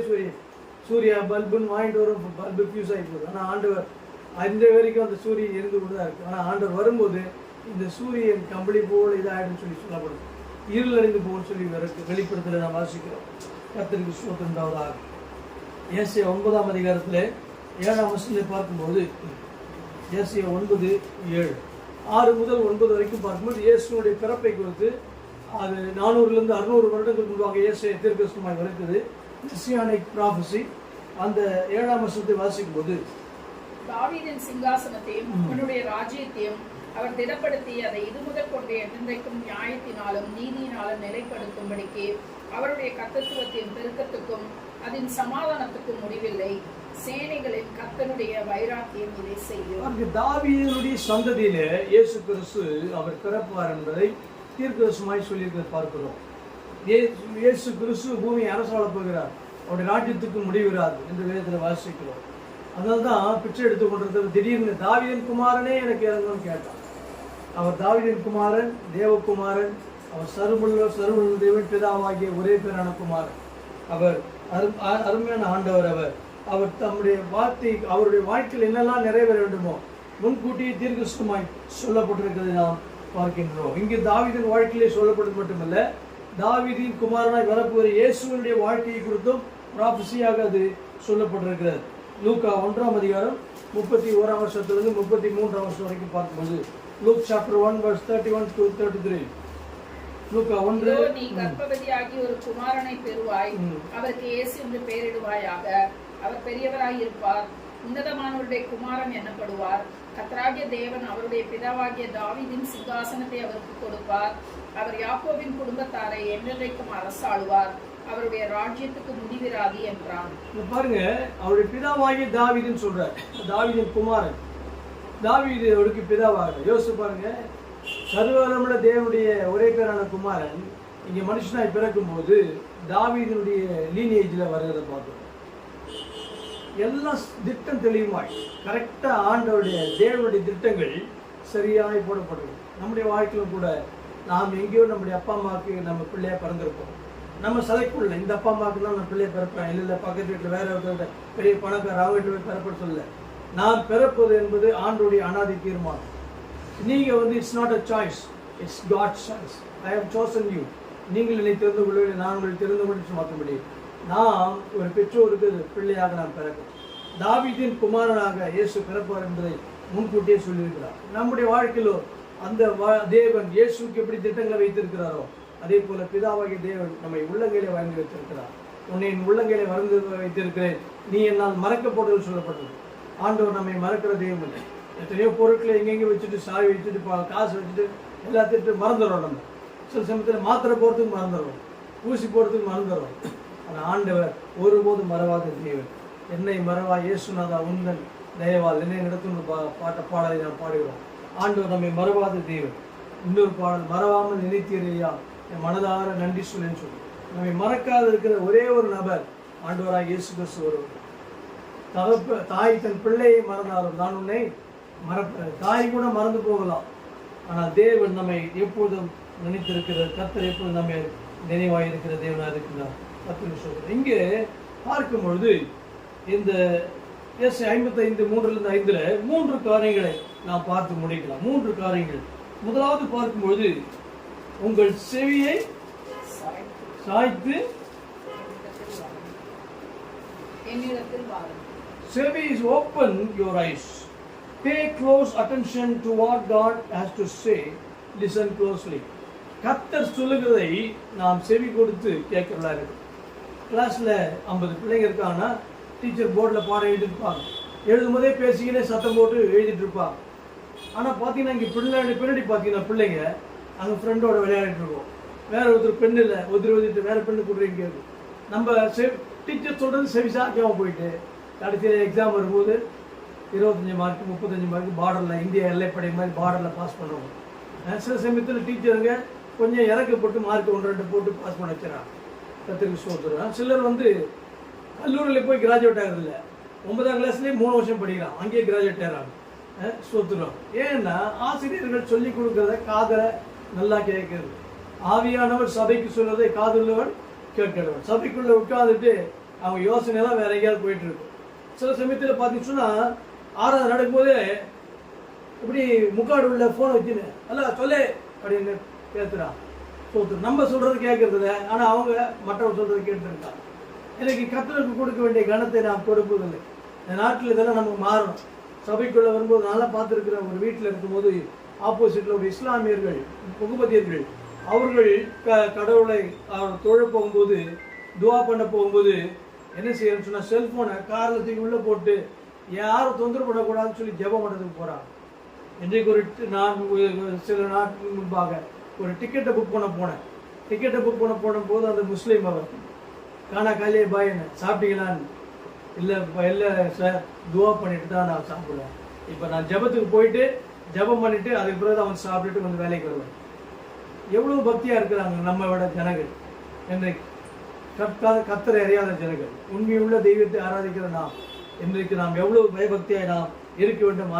சூர்யா பல்புன்னு வாங்கிட்டு வரும், பல்பு ஃபியூஸ் ஆகி போகுது. ஆனால் ஆண்டவர் அந்த வரைக்கும் அந்த சூரியன் இருந்து கொண்டு தான் இருக்கு. ஆனால் ஆண்டவர் வரும்போது இந்த சூரியன் கம்பளி போல் இதாகிடுன்னு சொல்லி சொல்லப்படுது, இருள் அறிந்து போன்னு சொல்லி வெளிப்படுத்தல நான் வாசிக்கிறோம். கர்த்தருக்கு ஸ்தோத்திரம் உண்டாவதாக. ஏசாயா 9ஆம் அதிகாரத்தில் 7ஆம் வசனத்தை பார்க்கும்போது, ஏசாயா 9:7 6 முதல் 9 வரைக்கும் பார்க்கும்போது இயேசுனுடைய பிறப்பை குறித்து அது 400 to 600 வருடங்களுக்கு முன்பாக ஏசாயா தீர்க்கதரிசனமாய் வருகிறது. Messianic prophecy. அந்த 7ஆம் வசனத்தை வாசிக்கும் போது, தாவீதின் சிங்காசனத்தையும் அவனுடைய ராஜ்யத்தையும் அவர் திடப்படுத்தி அதை இது முதல் கொண்டு என்றைக்கும் நியாயத்தினாலும் நீதியினாலும் நிலைப்படுத்தும்படிக்கு அவருடைய கர்த்தத்துவத்தின் பெருக்கத்துக்கும் அதன் சமாதானத்துக்கும் முடிவில்லை. சேனைகளின் கர்த்தனுடைய வைராக்கியம் இதை செய்யும். தாவீதினுடைய சந்ததியிலே இயேசு கிறிஸ்து அவர் பிறப்பார் என்பதை தீர்க்கதரிசனமாய் சொல்லியிருக்கிறது பார்க்கிறோம். இயேசு கிறிஸ்து பூமியை அரசாள போகிறார், அவருடைய ராஜ்யத்துக்கு முடிவுறாது என்று வேதத்தில் வாசிக்கிறோம். அதனால்தான் பிச்சை எடுத்துக்கொண்டிருந்தது. திடீர்னு தாவீதின் குமாரனே எனக்கு இறங்கணும்னு கேட்டான். அவர் தாவீதின் குமாரன், தேவகுமாரன். அவர் சர்வமுள்ள தேவன் பிதாவாகிய ஒரே பேரான குமாரன். அவர் அருமையான ஆண்டவர். அவர் தம்முடைய வார்த்தை, அவருடைய வாழ்க்கையில் என்னெல்லாம் நிறைவேற வேண்டுமோ முன்கூட்டியே தீர்க்கதரிசனமாய் சொல்லப்பட்டிருக்கிறதை நாம் பார்க்கின்றோம். இங்கு தாவீதின் வாழ்க்கையிலே சொல்லப்பட்டது மட்டுமல்ல, தாவீதின் குமாரனாய் வரப்போகிற இயேசுவினுடைய வாழ்க்கையை குறித்தும் ப்ராபசியாக அது சொல்லப்பட்டிருக்கிறது. லூக்கா 1ஆம் அதிகாரம் 31ஆம் வருஷத்திலிருந்து 33ஆம் வருஷம் வரைக்கும் பார்க்கும்போது, லூக் சாப்டர் 1 verse 31 to 33. லூக்கா 1. நீ கர்ப்பவதியாகி ஒரு குமாரனை பெறுவாய், அவருக்கு இயேசு என்று பெயரிடுவாயாக. அவர் பெரியவராய் இருப்பார், உன்னதமானவருடைய குமாரன் எனப்படுவார். கர்த்தராகிய தேவன் அவருடைய பிதாவாகிய தாவீதின் சிங்காசனத்தை அவருக்கு கொடுப்பார். அவர் யாக்கோபின் குடும்பத்தாரை என்றென்றைக்கும் அரசாளுவார். அவருடைய ராஜ்யத்துக்கு முடிவிராது என்றான். பாருங்க, அவருடைய பிதாவாகிய தாவீதுன்னு சொல்றார். தாவீதின் குமாரன், தாவீது அவருக்கு பிதாவாக. யோசிச்சு பாருங்க, சர்வவல்லமையுள்ள தேவனுடைய ஒரே பேரான குமாரன் இங்க மனுஷனாய் பிறக்கும் போது தாவீதினுடைய லீனியேஜ்ல வருகிறத பார்க்கிறோம். எல்லாம் திட்டம் தெளிவாய் கரெக்டா ஆண்டவருடைய தேவனுடைய திட்டங்கள் சரியாய் போடப்படுது. நம்முடைய வாழ்க்கையிலும் கூட நாம் எங்கேயோ நம்முடைய அப்பா அம்மாவுக்கு நம்ம பிள்ளையா பிறந்திருப்போம். நம்ம சதைக்குள்ள இந்த அப்பா அம்மாவுக்கு தான் நம்ம பிள்ளைய பிறப்பேன், இல்லை பக்கத்து வீட்டில் வேற ஒருத்தர் பெரிய பணக்கார அவங்க வீட்டு போய் பிறப்ப சொல்ல. நான் பிறப்பது என்பது ஆண்டோடைய அனாதி தீர்மானம். நீங்க it's not a choice, it's God's choice. I have chosen you. நீங்கள் என்னை தெரிந்து கொள்ளவில்லை, நான் உங்களை தெரிந்து கொண்டு மாற்ற முடியும். நாம் ஒரு பெற்றோருக்கு பிள்ளையாக நாம் பிறக்கும். தாவீதின் குமாரனாக இயேசு பிறப்பார் என்பதை முன்கூட்டியே சொல்லியிருக்கிறார். நம்முடைய வாழ்க்கையிலோ அந்த தேவன் இயேசுக்கு எப்படி திட்டங்களை வைத்திருக்கிறாரோ அதே போல பிதாவாகிய தேவன் நம்மை உள்ளங்கையிலே வரைந்து வைத்திருக்கிறார். உன்னை என் உள்ளங்கையிலே வரைந்து வைத்திருக்கிறேன், நீ என்னால் மறக்கப்பட்டது சொல்லப்பட்டது. ஆண்டவர் நம்மை மறக்கிற தெய்வம் இல்லை. எத்தனையோ பொருட்களை எங்கெங்கே வச்சுட்டு சாவி வச்சுட்டு காசு வச்சுட்டு எல்லாத்தையும் மறந்துடுறோம். நம்ம சில சமயத்தில் மாத்திரை போகிறதுக்கு மறந்துடுறோம், ஊசி போகிறதுக்கு மறந்துடுறோம். ஆனால் ஆண்டவர் ஒருபோதும் மறவாத தேவன். என்னை மறவா இயேசுநாதா உந்தன் தயவால் என்னை நடத்தும் பாடலை நாம் பாடுகிறோம். ஆண்டவர் நம்மை மறவாத தேவன். இன்னொரு பாடல், மறவாமல் நினைத்தீரையா என் மனதார நன்றி சொல்லுன்னு சொல்லி நம்மை மறக்காத இருக்கிற ஒரே ஒரு நபர் ஆண்டவராக இயேசு கிறிஸ்து ஒருவர். தாய் தன் பிள்ளையை மறந்தாலும் நான் உன்னை மறப்பேன். தாய் கூட மறந்து போகலாம், ஆனால் தேவன் நம்மை எப்பொழுதும் நினைத்திருக்கிறார். கர்த்தர் எப்பொழுதும் நம்மை நினைவாக இருக்கிற தேவனாக இருக்கிறார். கர்த்தர் சொல்கிறார். இங்கே பார்க்கும் பொழுது இந்த 55:3-5 3 காரியங்களை நாம் பார்த்து முடிக்கலாம். 3 காரியங்கள். முதலாவது பார்க்கும்பொழுது உங்கள் செவியை சாய்த்து செவி is open your eyes. Pay close attention to what God has to say. Listen closely. கர்த்தர் சொல்லுகிறதை நாம் செவி கொடுத்து கேட்கிறதா இருக்கு. கிளாஸ்ல 50 பிள்ளைங்க இருக்காங்கன்னா டீச்சர் போர்டில் பாடம் எழுதிட்டு இருப்பாங்க. எழுதும் போதே பேசிக்கினே சத்தம் போட்டு எழுதிட்டு இருப்பாங்க. ஆனால் பார்த்தீங்கன்னா இங்கே பின்னாடி பார்த்தீங்கன்னா பிள்ளைங்க அங்கே ஃப்ரெண்டோட விளையாடிட்டு இருக்கோம். வேற ஒருத்தர் பெண் இல்லை, ஒருத்தர் வேற பெண்ணு கொடுறீங்க. நம்ம டீச்சர் சொல்றது செவிசாக்காம போயிட்டு கடைசியில் எக்ஸாம் வரும்போது 25 மார்க் 35 மார்க் பார்டரில் இந்திய எல்லைப்படை மாதிரி பார்டரில் பாஸ் பண்ணுவோம். சில சமயத்தில் டீச்சருங்க கொஞ்சம் இறக்கப்பட்டு மார்க் 1-2 போட்டு பாஸ் பண்ண வச்சுறாங்க. கத்திரிக்கு சோத்துறான். சிலர் கல்லூரியில் போய் கிராஜுவேட் ஆகிறதில்ல, 9ஆம் கிளாஸ்லேயே 3 வருஷம் படிக்கிறான், அங்கேயே கிராஜுவேட் ஆகிறாங்க. சோத்துறோம். ஏன்னா ஆசிரியர்கள் சொல்லிக் கொடுக்கறத காதலை நல்லா கேட்கறது. ஆவியானவர் சபைக்கு சொல்றதை காதுள்ளவன் கேட்கிறவன். சபைக்குள்ள உட்கார்ந்துட்டு அவங்க யோசனைலாம் வேற எங்கேயாவது போயிட்டு இருக்கும். சில சமயத்தில் பார்த்தீங்கன்னா ஆராதனை நடக்கும்போதே இப்படி முக்காடு உள்ள ஃபோனை வச்சுன்னு அல்ல சொல்லு அப்படின்னு பேசுறான். சோத்துறோம். நம்ம சொல்றது கேட்கறதில்ல, ஆனால் அவங்க மற்றவர் சொல்றது கேட்டுருக்காங்க. எனக்கு கர்த்தருக்கு கொடுக்க வேண்டிய கணத்தை நாம் கொடுப்பதில்லை. இந்த நாட்டில் இதெல்லாம் நமக்கு மாறணும். சபைக்குள்ள வரும்போது நல்லா பார்த்துருக்கிற ஒரு வீட்டில் இருக்கும்போது ஆப்போசிட்ல ஒரு இஸ்லாமியர்கள் முகமதியர்கள் அவர்கள் கடவுளை தொழ போகும்போது துவா பண்ண போகும்போது என்ன செய்யணும்னு சொன்னா செல்போனை காரில் தூக்கி உள்ள போட்டு யாரும் தொந்தரவு பண்ணக்கூடாதுன்னு சொல்லி ஜெபம் பண்ணுறதுக்கு போறாங்க. இன்றைக்கு நான் சில நாட்களுக்கு முன்பாக ஒரு டிக்கெட்டை புக் பண்ண போனேன். டிக்கெட்டை புக் பண்ண போது அந்த முஸ்லீம் அவர் காணா காலியே பாய் என்ன சாப்பிட்டீங்களான்னு, இல்லை சார் துவா பண்ணிட்டு தான் நான் சாப்பிடுவேன். இப்போ நான் ஜபத்துக்கு போயிட்டு ஜபம் பண்ணிட்டு அதுக்கு பிறகு அவன் சாப்பிட்டுட்டு வந்து வேலைக்கு வருவேன். எவ்வளவு பக்தியா இருக்கிறாங்க நம்மளோட ஜனங்கள். இன்றைக்கு கர்த்தரை அறியாத ஜனங்கள், உண்மையுள்ள தெய்வத்தை ஆராதிக்கிற நாம் இன்றைக்கு நாம் எவ்வளவு பயபக்தியாய் நாம் இருக்க வேண்டும்.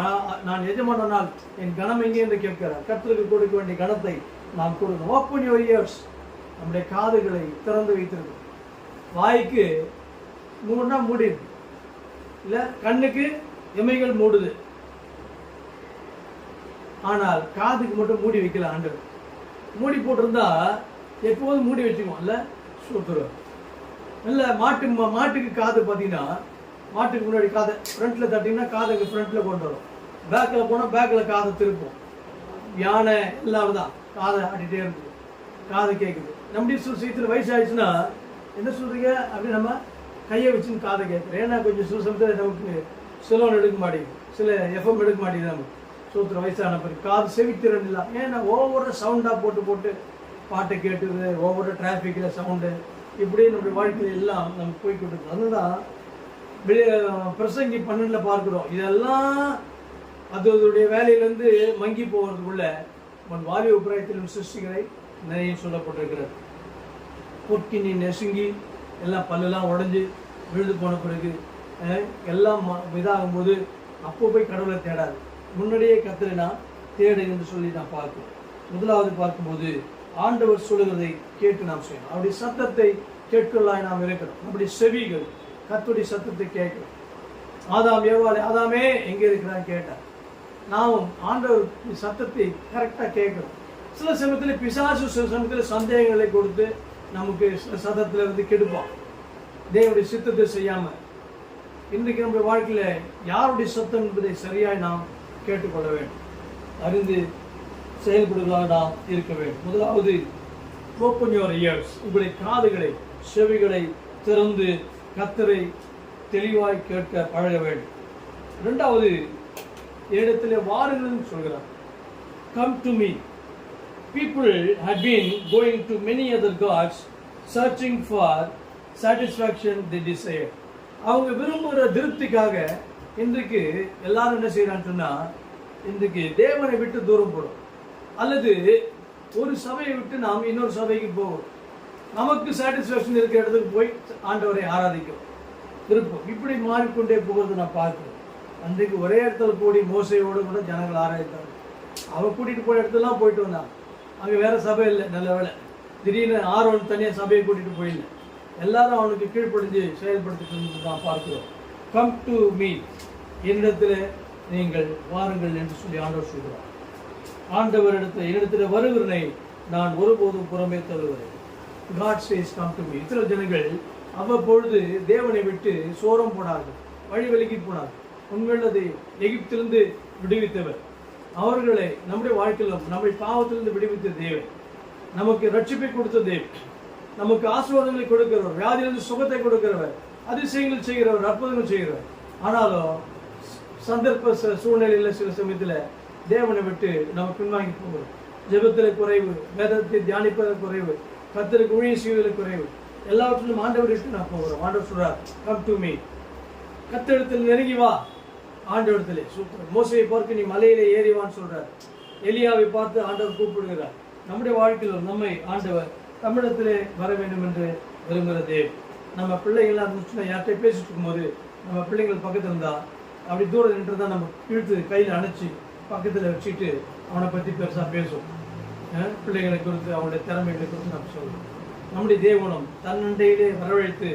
நான் எஜமானால் என் கணம் எங்கே என்று கேட்கிறார். கர்த்தருக்கு கொடுக்க வேண்டிய கணத்தை நாம் கொடுக்கணும். Open your ears. நம்முடைய காதுகளை திறந்து வைத்திருக்கோம். வாய்க்கு மூடுனா மூடி இருக்கு இல்ல, கண்ணுக்கு எமைகள் மூடுது, ஆனால் காதுக்கு மட்டும் மூடி வைக்கல. ஆண்டவர் மூடி போட்டிருந்தா எப்போதும் மூடி வச்சுக்குவோம் இல்ல, சூத்துருவோம் இல்ல. மாட்டுக்கு காது பார்த்தீங்கன்னா மாட்டுக்கு முன்னாடி காதை ஃப்ரண்ட்ல தட்டிங்கன்னா காதுக்கு ஃப்ரண்ட்ல கொண்டு வரும். பேக்கில் போனால் பேக்கில் காதை திருப்போம். யானை எல்லாரும் தான் காதை ஆட்டிகிட்டே இருக்குது, காது கேட்குது. நம்முடைய சுயத்தில் வயசு ஆயிடுச்சுன்னா என்ன சொல்றீங்க அப்படி நம்ம கையை வச்சுன்னு காதை கேட்குறேன். ஏன்னா கொஞ்சம் சில சமயத்தில் நமக்கு சிலோன் எடுக்க மாட்டேங்குது, சில எஃப்எம் எடுக்க மாட்டேங்குது. நம்ம சூத்திர வயசான பிறகு காது செவித்திறன் இல்லை. ஏன்னா ஒவ்வொரு சவுண்டாக போட்டு பாட்டை கேட்டுது, ஒவ்வொரு டிராஃபிக்கில் சவுண்டு, இப்படி நம்முடைய வாழ்க்கையில் எல்லாம் நம்ம போய்கிட்டு. அதுதான் பிரசங்கி 12 பார்க்கிறோம். இதெல்லாம் அதோடைய வேலையிலேருந்து மங்கி போகிறதுக்குள்ள உன் வாலிப பிராயத்திலும் சிருஷ்டிகளை நிறைய சொல்லப்பட்டிருக்கிறது. பொற்கினி நெசுங்கி எல்லாம் பல்லெல்லாம் உடஞ்சி விழுது போன பிறகு எல்லாம் இதாகும்போது அப்போ போய் கடவுளை தேடாது, முன்னாடியே கர்த்தரை நான் தேடு என்று சொல்லி நான் பார்க்கிறோம். முதலாவது பார்க்கும்போது ஆண்டவர் சொல்லுகிறதை கேட்டு நாம் செய்யணும். அவருடைய சத்தத்தை கேட்கலாய் நாம் இருக்கணும். நம்முடைய செவிகள் கர்த்தருடைய சத்தத்தை கேட்கணும். ஆதாம் ஏவாளே ஆதாமே எங்கே இருக்கிறான்னு கேட்டார். நாமும் ஆண்டவர் சத்தத்தை கரெக்டாக கேட்கணும். சில சமயத்தில் பிசாசு சில சமயத்தில் சந்தேகங்களை கொடுத்து நமக்கு சத்தத்தில் இருந்து கெடுப்பான், தேவனுடைய சித்தத்தை செய்யாம. இன்றைக்கு நம்முடைய வாழ்க்கையில யாருடைய சத்தம் என்பதை சரியாய் நாம் கேட்டுக்கொள்ள வேண்டும், அறிந்து செயல்படுவதாக நாம் இருக்க வேண்டும். முதலாவது ஓப்பன் யுவர் இயர்ஸ். உங்களுடைய காதுகளை செவிகளை திறந்து கர்த்தரை தெளிவாய் கேட்க பழக வேண்டும். இரண்டாவது இடத்துல வாருங்கள் சொல்கிறார். Come to me. People had been going to many other gods, searching for satisfaction they desire. அவங்க விரும்புகிற திருப்திக்காக இன்றைக்கு எல்லாரும் என்ன செய்யறான்னு சொன்னா, இன்றைக்கு தேவனை விட்டு தூரம் போடும், அல்லது ஒரு சபையை விட்டு நாம் இன்னொரு சபைக்கு போவோம். நமக்கு சாட்டிஸ்ஃபேக்ஷன் இருக்கிற இடத்துக்கு போய் ஆண்டவரை ஆராதிக்கும். திருப்பம் இப்படி மாறிக்கொண்டே போகிறது நான் பார்க்கிறேன். அன்றைக்கு ஒரே இடத்துல கூடி மோசையோடு கூட ஜனங்கள் ஆராய்த்தாங்க. அவன் கூட்டிகிட்டு போன இடத்துலாம் போயிட்டு வந்தான். அங்கே வேற சபை இல்லை, நல்ல வேலை. திடீர்னு ஆரோன் தனியாக சபையை கூட்டிகிட்டு போயிடல, எல்லாரும் அவனுக்கு கீழ்ப்படிஞ்சு செயல்படுத்திட்டு நான் பார்க்கிறோம். கம் டு மீ, என்னிடத்தில் நீங்கள் வாருங்கள் என்று சொல்லி ஆண்டவர் சொல்கிறார். என்னிடத்தில் வருகிறனை நான் ஒருபோதும் புறமே தருகிறேன். God says come to me. இத்தனை ஜனங்கள் அவ்வப்பொழுது தேவனை விட்டு சோரம் போனார்கள், வழி விலகி போனார்கள். உண்மையுள்ளதை எகிப்திலிருந்து விடுவித்தவர், அவர்களை நம்முடைய வாழ்க்கையிலும் நம்மை பாவத்திலிருந்து விடுவித்த தேவன், நமக்கு ரட்சிப்பை கொடுத்த தேவன், நமக்கு ஆசீர்வாதங்களை கொடுக்கிறவர், வியாதியிலிருந்து சுகத்தை கொடுக்கிறவர், அதிசயங்கள் செய்கிறவர், அற்புதங்கள் செய்கிறவர். ஆனாலும் சந்தர்ப்ப சூழ்நிலையில் சில சமயத்தில் தேவனை விட்டு நம்ம பின்வாங்கி போகிறோம். ஜெபத்தில் குறைவு, வேதத்தை தியானிப்பதில் குறைவு, கர்த்தருக்கு ஊழியம் செய்வதில் குறைவு, எல்லாவற்றிலும் ஆண்டவருக்கு நான் போகிறோம். ஆண்டவர் சொல்றார், கம் டு மீ. கர்த்தரிடத்தில் நெருங்கி வா. ஆண்டவரிடத்திலே சூப்பர். மோசையை பார்க்க நீ மலையிலே ஏறிவான்னு சொல்றார். எலியாவை பார்த்து ஆண்டவர் கூப்பிடுகிறார். நம்முடைய வாழ்க்கையில் நம்மை ஆண்டவர் தமிழத்திலே வர வேண்டும் என்று விரும்புகிறதே. நம்ம பிள்ளைகள்லாம் இருந்துச்சுன்னா யார்கிட்ட பேசிட்டு இருக்கும்போது நம்ம பிள்ளைங்கள் பக்கத்தில் இருந்தா அப்படி தூரம் நின்று தான் நம்ம இழுத்து கையில் அணைச்சி பக்கத்தில் வச்சுட்டு அவனை பற்றி பெருசாக பேசும். பிள்ளைகளை குறித்து அவனுடைய திறமைகளை குறித்து நம்ம சொல்லுவோம். நம்முடைய தேவனும் தன்னண்டையிலே வரவழைத்து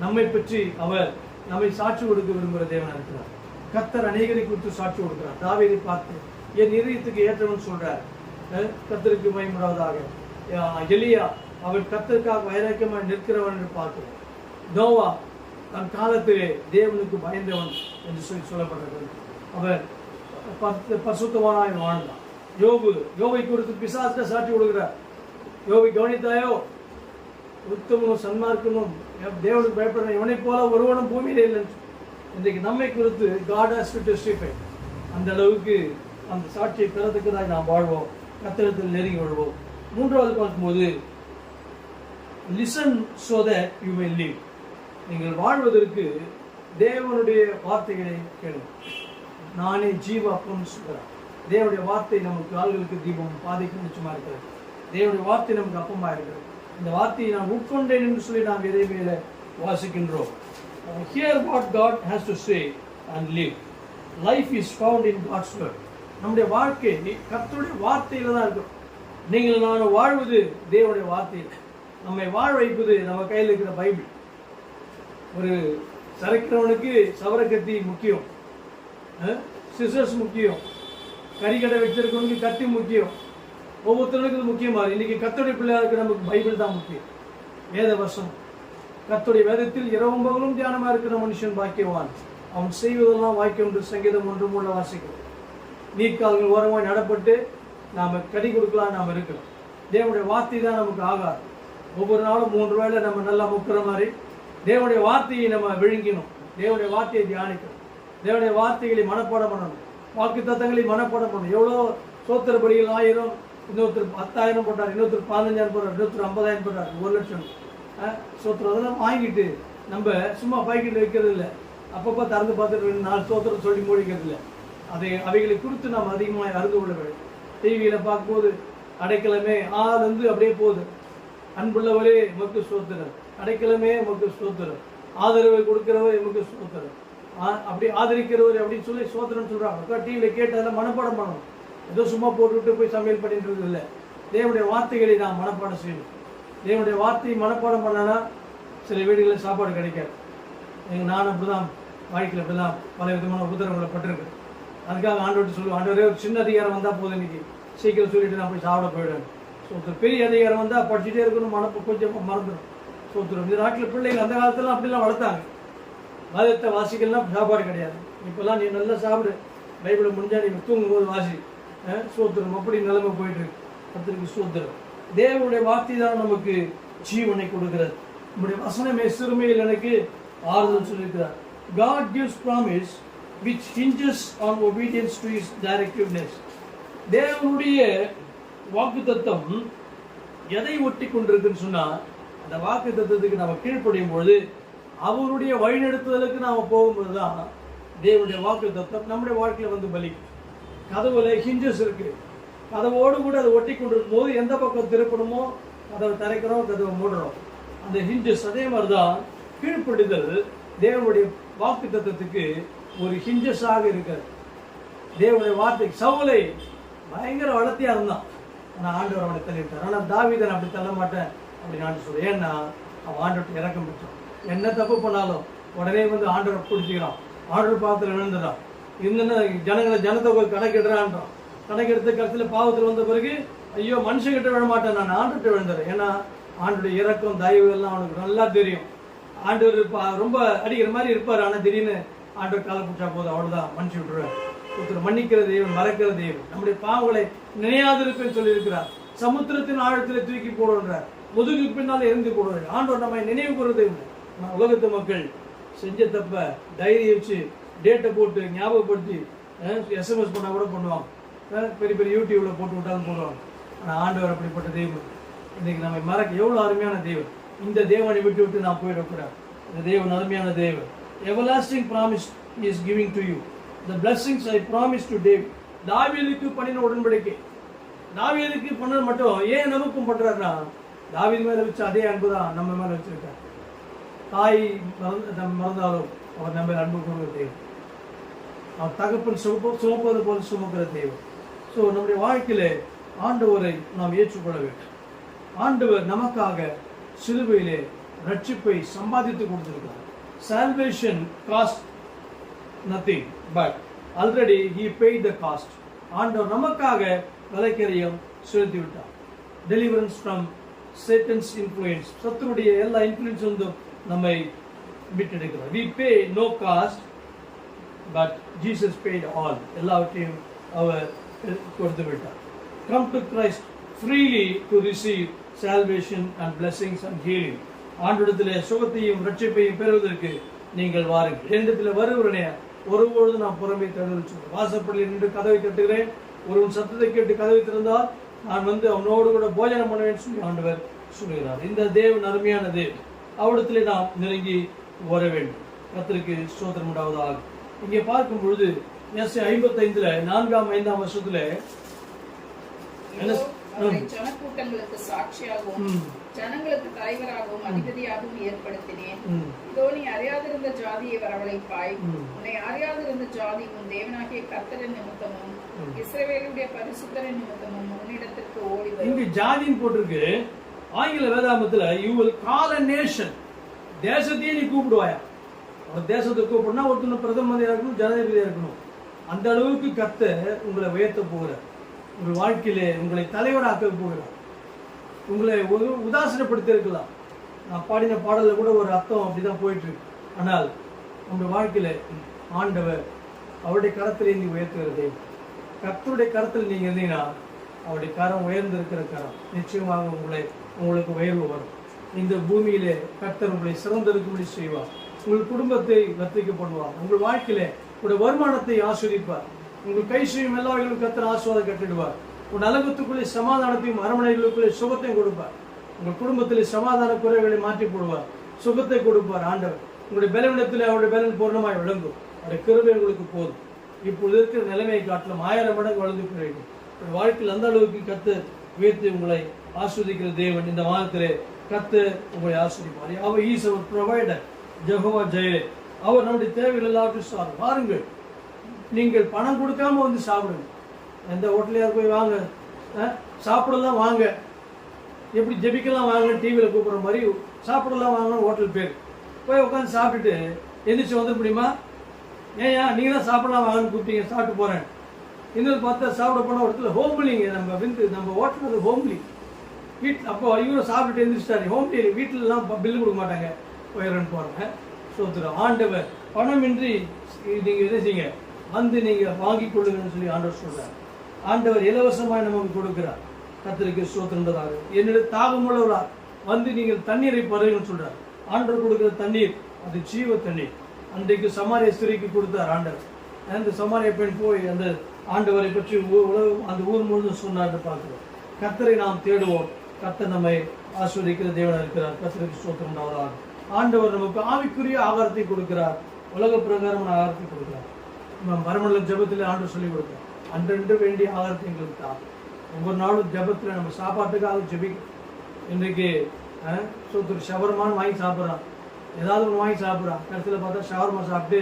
நம்மை பற்றி அவர் நம்மை சாட்சி கொடுக்க விரும்புகிற தேவனாக இருக்கிறார். கர்த்தர் அநேகரை குறித்து சாட்சி கொடுக்கிறார். தாவீதை பார்த்து என் இதயத்துக்கு ஏற்றவன் சொல்றார், கர்த்தருக்கு மகிமையுண்டாவதாக. எலியா அவர் கர்த்தருக்காக வைராக்கியமாக நிற்கிறவன் என்று பார்க்கிறோம். நோவா தன் காலத்திலே தேவனுக்கு பயந்தவன் என்று சொல்லப்பட்டது. அவர் பரிசுத்தவானாய் வாழ்ந்தான். யோபை குறித்து பிசாசுக்கு சாட்சி கொடுக்கிறார். யோபை கவனித்தாயோ, உத்தமனும் சன்மார்க்கனும் தேவனுக்கு பயப்படுற இவனை போல ஒருவனும் பூமியிலே இல்லை. இன்றைக்கு நம்மை குறித்து God has to testify. அந்த அளவுக்கு அந்த சாட்சியை பெறதுக்குதான் நாம் வாழ்வோம், கர்த்தரிடத்தில் நெருங்கி வாழ்வோம். மூன்றாவது பார்க்கும்போது listen so that you may live. நீங்கள் வாழ்வதற்கு தேவனுடைய வார்த்தைகளை கேளுங்க. நானே ஜீவ அப்பம்னு சொல்கிறார். தேவனுடைய வார்த்தை நமக்கு கால்களுக்கு தீபம், பாதைக்கு நிச்சயமா இருக்கிறது. தேவனுடைய வார்த்தை நமக்கு அப்பமா இருக்கிறது. இந்த வார்த்தையை நான் உட்கொண்டேன் என்று சொல்லி நாம் எதை மேல வாசிக்கின்றோம். Hear what God has to say and live. Life is found in God's word. நம்முடைய வாழ்க்கை கர்த்தருடைய வார்த்தையில தான் இருக்கும். நீங்கள் நான் வாழ்வது தேவனுடைய வார்த்தையில். நம்மை வாழ வைப்பது நம்ம கையில் இருக்கிற பைபிள். ஒரு சரக்கிறவனுக்கு சவரக்கத்தி முக்கியம், சிசர்ஸ் முக்கியம், கறிக்கடை வச்சிருக்கவனுக்கு கத்தி முக்கியம். ஒவ்வொருத்தருக்கும் இது முக்கியமா. இன்னைக்கு கர்த்தருடைய பிள்ளையாருக்கு நமக்கு பைபிள் தான் முக்கியம். வேத வசனம், கர்த்தருடைய வேதத்தில் இரவும் பகலும் தியானமா இருக்கிற மனுஷன் பாக்கியவான், அவன் செய்வதெல்லாம் வாக்கியம் என்று சங்கீதம் 1:3 வாசிக்கிறோம். நீர்க்கால்கள் ஓரமாய் நடப்பட்டு நாம கடி கொடுக்கலாம், நாம் இருக்கிறோம். தேவனுடைய வார்த்தை தான் நமக்கு ஆகாது. ஒவ்வொரு நாளும் 3 வேளை நம்ம நல்லா முக்கிற மாதிரி தேவனுடைய வார்த்தையை நம்ம விழுங்கினோம். தேவனுடைய வார்த்தையை தியானிக்கணும். தேவனுடைய வார்த்தைகளை மனப்பாடம் பண்ணணும். வாக்கு தத்தங்களை மனப்பாடம் பண்ணணும். எவ்வளோ சோத்திர படிகள் 1000, இன்னொருத்தர் 10,000 போட்டார், இன்னொருத்தர் 15,000 போட்டார், இன்னொருத்தர் 50,000 போட்டார், 1,00,000 சோத்திரம். அதெல்லாம் வாங்கிட்டு நம்ம சும்மா பாக்கெட்டில் வைக்கிறது இல்லை. அப்பப்போ திறந்து பார்த்துட்டு 4 சோத்திரம் சொல்லி மூடிக்கிறது இல்லை. அவைகளை குறித்து நாம் அதிகமாக அறிந்து கொள்ள வேண்டும். டிவியில் பார்க்கும்போது அடைக்கலமே ஆளுந்து அப்படியே போகுது. அன்புள்ளவரே எமக்கு ஸ்தோத்திரம், அடைக்கலமே எமக்கு ஸ்தோத்திரம், ஆதரவை கொடுக்கிறவர் எமக்கு ஸ்தோத்திரம், அப்படி ஆதரிக்கிறவர் அப்படின்னு சொல்லி ஸ்தோத்திரம் சொல்றாங்க. டிவியில் கேட்டு அதெல்லாம் மனப்பாடம் பண்ணணும். ஏதோ சும்மா போட்டுவிட்டு போய் சமையல் பண்ணிட்டு இல்லை. தேவனுடைய வார்த்தைகளை நாம் மனப்பாடம் செய்யணும். தேவனுடைய வார்த்தையை மனப்பாடம் பண்ணனா சில வீடுகளில் சாப்பாடு கிடைக்காது. நான் அப்படிதான் வாழ்க்கையில் அப்படிதான் பல விதமான உபத்திரங்களை பட்டிருக்கு. அதுக்காக ஆண்டவர்கிட்ட சொல்லுவோம், ஆண்டவரே ஒரு சின்ன அதிகாரம் வந்தால் போதும், இன்னைக்கு சீக்கிரம் சொல்லிட்டு நான் போய் சாப்பிட போயிடுவேன். ஸோ பெரிய அதிகாரம் வந்தால் படிச்சுட்டே இருக்கணும், கொஞ்சம் மறந்துடும். ஸோ இந்த நாட்டில் பிள்ளைகள் அந்த காலத்துலாம் அப்படிலாம் வளர்த்தாங்க. வேதத்தை வாசிக்கலாம், சாப்பாடு கிடையாது. இப்போல்லாம் நீ நல்லா சாப்பிடு, பைபிளை முடிஞ்சா நீ தூங்கும்போது வாசி. சோத்திரம் அப்படி நிலைமை போயிட்டு இருக்கு. கர்த்தருக்கு சோத்திரம். தேவனுடைய வார்த்தை தான் நமக்கு ஜீவனை கொடுக்கிறது. நம்முடைய வசனமே சிறுமையில் எனக்கு ஆறுதல் சொல்லியிருக்கிறார். God gives promise which hinges on obedience to his directiveness. தேவனுடைய வாக்குத்தத்தம் எதை ஒட்டி கொண்டிருக்குன்னு சொன்னா, அந்த வாக்குத்தத்தத்துக்கு நம்ம கீழ்ப்படியும் பொழுது அவருடைய வழிநடத்துதலுக்கு நாம போகும்போது தான் தேவனுடைய வாக்குத்தத்தம் நம்முடைய வாழ்க்கையில வந்து பலிக்கும். கதவுல ஹிஞ்சஸ் இருக்கு. கதவோடு கூட அதை ஒட்டி கொண்டிருக்கும் போது எந்த பக்கம் திருப்பணுமோ கதவை திறக்கிறோம், கதவை மூடுறோம். அந்த ஹிஞ்சஸ் அதே மாதிரிதான் கீழ்ப்படிதல் தேவனுடைய வாக்கு தத்துவத்துக்கு ஒரு ஹிஞ்சஸாக இருக்கிறது. தேவனுடைய வார்த்தை சவுலை பயங்கர வளர்த்தியா இருந்தான், ஆனா ஆண்டவர் அவனை தள்ளிவிட்டார். ஆனா தாவீதன் அப்படி தள்ள மாட்டேன் அப்படின்னு நான் சொல்றேன். ஏன்னா அவன் ஆண்டவர்கிட்ட இறக்கம் பெற்றான். என்ன தப்பு பண்ணாலும் உடனே வந்து ஆண்டவரை பிடிச்சிக்கிறான், ஆண்டவர் பாவத்தில் விழுந்துடுறான். இன்னும் ஜனத்தொகை கணக்கெடுறான்றான். கணக்கெடுத்து கடைசியில் பாவத்தில் வந்த பிறகு ஐயோ மனுஷங்கிட்ட விழ மாட்டேன், நான் ஆண்டவர்கிட்ட விழுந்துறேன். ஏன்னா ஆண்டோடைய இறக்கம் தயவு எல்லாம் அவனுக்கு நல்லா தெரியும். ஆண்டவர் ரொம்ப அடிக்கிற மாதிரி இருப்பார், ஆனா திடீர்னு ஆண்டவர் காலை பிடிச்சா போதும், அவ்வளவுதான் மன்னிச்சு விட்டுருவார். ஒருத்தர் மன்னிக்கிற தெய்வம், மறக்கிற தெய்வம். நம்முடைய பாவங்களை நினையாதிருக்குன்னு சொல்லி இருக்கிறார். சமுத்திரத்தின் ஆழத்தில் தூக்கி போடுறார், முதுகுக்கு பின்னால இருந்து போடுறார். ஆண்டவர் நம்ம நினைவு கூறுறது இல்லை. உலகத்து மக்கள் செஞ்ச தப்ப டைரி வச்சு டேட்டை போட்டு ஞாபகப்படுத்தி SMS பண்ணா கூட பண்ணுவாங்க, பெரிய பெரிய யூடியூப்ல போட்டு விட்டாலும் போடுவாங்க. ஆனா ஆண்டவர் அப்படிப்பட்ட தெய்வம். இன்னைக்கு நம்ம மறக்க எவ்வளவு அருமையான தெய்வம். இந்த தேவனை விட்டு விட்டு நான் போயிடக்கூடாது. இந்த தேவன் அருமையான தேவன். Everlasting promise he is giving to you. The blessings I promised to David. தாவீதுக்கு பண்ணின உடன்படிக்கை. தாவீதுக்கு பண்ணது மட்டும் ஏன் நமக்கும் பண்றாருன்னா, தாவீது மேல வச்ச அதே அன்பு தான் நம்ம மேல வச்சிருக்காரு. தாய் மறந்தாலும் அவர் நம்ம அன்பு கூறுகிற தெய்வம். அவர் தகப்பன் சுமப்பது போல சுமக்கிற தெய்வம். ஸோ நம்முடைய வாழ்க்கையில ஆண்டவரை நாம் ஏற்றுக்கொள்ள வேண்டும். ஆண்டவர் நமக்காக சிலுவையிலே ரட்சிப்பை சம்பாதித்து கொடுத்திருக்கிறார். Salvation cost nothing, but already he paid the cost. ஆண்டவர் நமக்காக விலைக்கரியம் செலுத்தி விட்டார். Deliverance from Satan's influence. சத்துருடைய எல்லா இன்ஃப்ளூயன்ஸ் வந்து நம்மை மீட்டெடுக்கிறார். We pay no cost, but Jesus paid all. எல்லாவற்றையும் அவர் கொடுத்து விட்டார். Come to Christ freely to receive salvation and blessings and healing. ஆண்டவரிடத்திலே சுகத்தையும் ரட்சிப்பையும் பெறுவதற்கு நீங்கள் வாருங்கள். என்னிடத்தில் வருகிறனே ஒருபொழுது நான் புறம்பே தடுத்து வாசப்படியில் நின்று கதவை தட்டுகிறேன், ஒருவன் சத்தத்தை கேட்டு கதவை திறந்தால் நான் வந்து அவனோடு கூட போஜனம் பண்ணுவேன் சொல்லி ஆண்டவர் சொல்கிறார். இந்த தேவன் அருமையான தேவன். அவரிடத்திலே நாம் நெருங்கி வர வேண்டும். கர்த்தருக்கு ஸ்தோத்திரம் உண்டாவதாக. இங்கே பார்க்கும் பொழுது ஏசாயா 55 4ஆம் 5ஆம் வருஷத்துல ஜனக்கூட்டங்களுக்கு சாட்சியாகவும் ஜனங்களுக்கு தலைவராகவும் அதிபதியாகவும் ஏற்படுத்தினேன். இதோ நீ அறியாதிருந்த ஜாதியை வரவழைப்பாய், உன்னை அறியாதிருந்த ஜாதி உன் தேவனாகிய கர்த்தரின் நிமித்தமும் இஸ்ரவேலுடைய பரிசுத்தரின் நிமித்தமும் உன்னிடத்திற்கு ஓடி வரும். இங்கு ஜாதின்னு போட்டிருக்கு. ஆங்கில வேதாமத்துல you will call a nation. தேசத்தையே நீ கூப்பிடுவாயா? ஒரு தேசத்தை கூப்பிடுனா ஒருத்தர் பிரதம மந்திரியா இருக்கணும், ஜனாதிபதியா இருக்கணும். அந்த அளவுக்கு கர்த்தர் உங்களை உயர்த்த போகிறார். உங்கள் வாழ்க்கையிலே உங்களை தலைவராக்க போகிறார். உங்களை உதாசீனப்படுத்தி இருக்கலாம். நான் பாடின பாடல கூட ஒரு அர்த்தம் அப்படிதான் போயிட்டு இருக்கு. ஆனால் உங்கள் வாழ்க்கையில ஆண்டவர் அவருடைய கரத்திலே நீ உயர்த்துகிறது. கர்த்தருடைய கரத்தில் நீங்க இருந்தீங்கன்னா அவருடைய கரம் உயர்ந்திருக்கிற கரம் நிச்சயமாக உங்களுக்கு உயர்வு வரும். இந்த பூமியிலே கர்த்தர் உங்களை சிறந்திருக்கும்படி செய்வார். உங்கள் குடும்பத்தை வர்த்திக்கப்படுவார். உங்கள் வாழ்க்கையிலே உங்களுடைய வருமானத்தை ஆஸ்வதிப்பார். உங்கள் கை செய்யும் எல்லா வகையிலும் கர்த்தர் ஆசீர்வாதம் கட்டிடுவார். உங்கள் அலங்கத்துக்குள்ளே சமாதானத்தையும் அரண்மனைகளுக்குள்ளே சுகத்தையும் கொடுப்பார். உங்கள் குடும்பத்திலே சமாதான குறைகளை மாற்றி போடுவார், சுகத்தை கொடுப்பார் ஆண்டவர். உங்களுடைய பலவீனத்திலே அவருடைய பலன் பூர்ணமாய் விளங்கும். அவருடைய கிருபை உங்களுக்கு போதும். இப்பொழுது இருக்கிற நிலைமையை காட்டிலும் 1000 மடங்கு வளர்ந்து போயிருக்கும். வாழ்க்கையில் அந்த அளவுக்கு கர்த்தர் உயர்த்தி உங்களை ஆஸ்வதிக்கிற தேவன். இந்த மாதத்திலே கர்த்தர் உங்களை ஆஸ்வதிப்பார். அவர் ஈஸ் அவர் ப்ரொவைடர், ஜெகோவா ஜெயரே. அவர் நம்முடைய தேவைகள் எல்லாத்தையும் பாருங்கள். நீங்கள் பணம் கொடுக்காம வந்து சாப்பிடுங்க. எந்த ஹோட்டலையாவது போய் வாங்க, சாப்பிடலாம் வாங்க, எப்படி ஜெபிக்கலாம் வாங்க, டிவியில் கூப்பிட்ற மாதிரி சாப்பிடலாம் வாங்க. ஹோட்டல் பேர் போய் உட்காந்து சாப்பிட்டுட்டு எந்திரிச்சு வந்துட முடியுமா? ஏயா நீங்கள் தான் சாப்பிடலாம் வாங்கன்னு கூப்பிட்டீங்க, சாப்பிட்டு போகிறேன். இன்னொரு பார்த்தா சாப்பிட போனால் ஒருத்தர் ஹோம்லிங்க, நம்ம ஹோட்டல் ஹோம்லி வீட்டில். அப்போ இவரும் சாப்பிட்டுட்டு எந்திரிச்சிட்டாரு. ஹோம்லி வீட்டிலலாம் பில்லு கொடுக்க மாட்டாங்க, போயிடறேன்னு போகிறேன். சோத்திரம். ஆண்டவர் பணமின்றி நீங்கள் எதை செய்யுங்க, வந்து நீங்கள் வாங்கி கொள்ளுங்கன்னு சொல்லி ஆண்டவர் சொல்கிறார். ஆண்டவர் இலவசமாக நமக்கு கொடுக்கிறார். கர்த்தருக்கு ஸ்தோத்திரம்ன்றதாக. என்னிடம் தாகம் உள்ளவரார் வந்து நீங்கள் தண்ணீரை பருங்கன்னு சொல்றார். ஆண்டவர் கொடுக்கிற தண்ணீர் அது ஜீவ தண்ணீர். அன்றைக்கு சமாரிய ஸ்திரீக்கு கொடுத்தார் ஆண்டவர். அந்த சமாரிய பெண் போய் அந்த ஆண்டவரை பற்றி அந்த ஊர் முழுவதும் சொன்னார் பார்க்கிறோம். கர்த்தரை நாம் தேடுவோம். கர்த்தர் நம்மை ஆஸ்வதிக்கிற தேவனாக இருக்கிறார். கர்த்தருக்கு ஸ்தோத்திரம் உண்டாவதாக. ஆண்டவர் நமக்கு ஆவிக்குரிய ஆகாரத்தை கொடுக்கிறார், உலக பிரகாரமான ஆகாரத்தை கொடுக்கிறார். நம்ம மரமண்டல ஜபத்தில் ஆண்டவர் சொல்லிக் கொடுக்கிறார். அன்றென்று வேண்டிய ஆகாரத்தை எங்களுக்கு தான். ஒவ்வொரு நாளும் ஜபத்தில் நம்ம சாப்பாட்டுக்காக ஜெபிக்க. இன்றைக்கு ஷவர்மான்னு வாங்கி சாப்பிட்றான். ஏதாவது ஒன்று வாங்கி சாப்பிட்றான், கருத்தில் பார்த்தா ஷவர்மா சாப்பிட்டு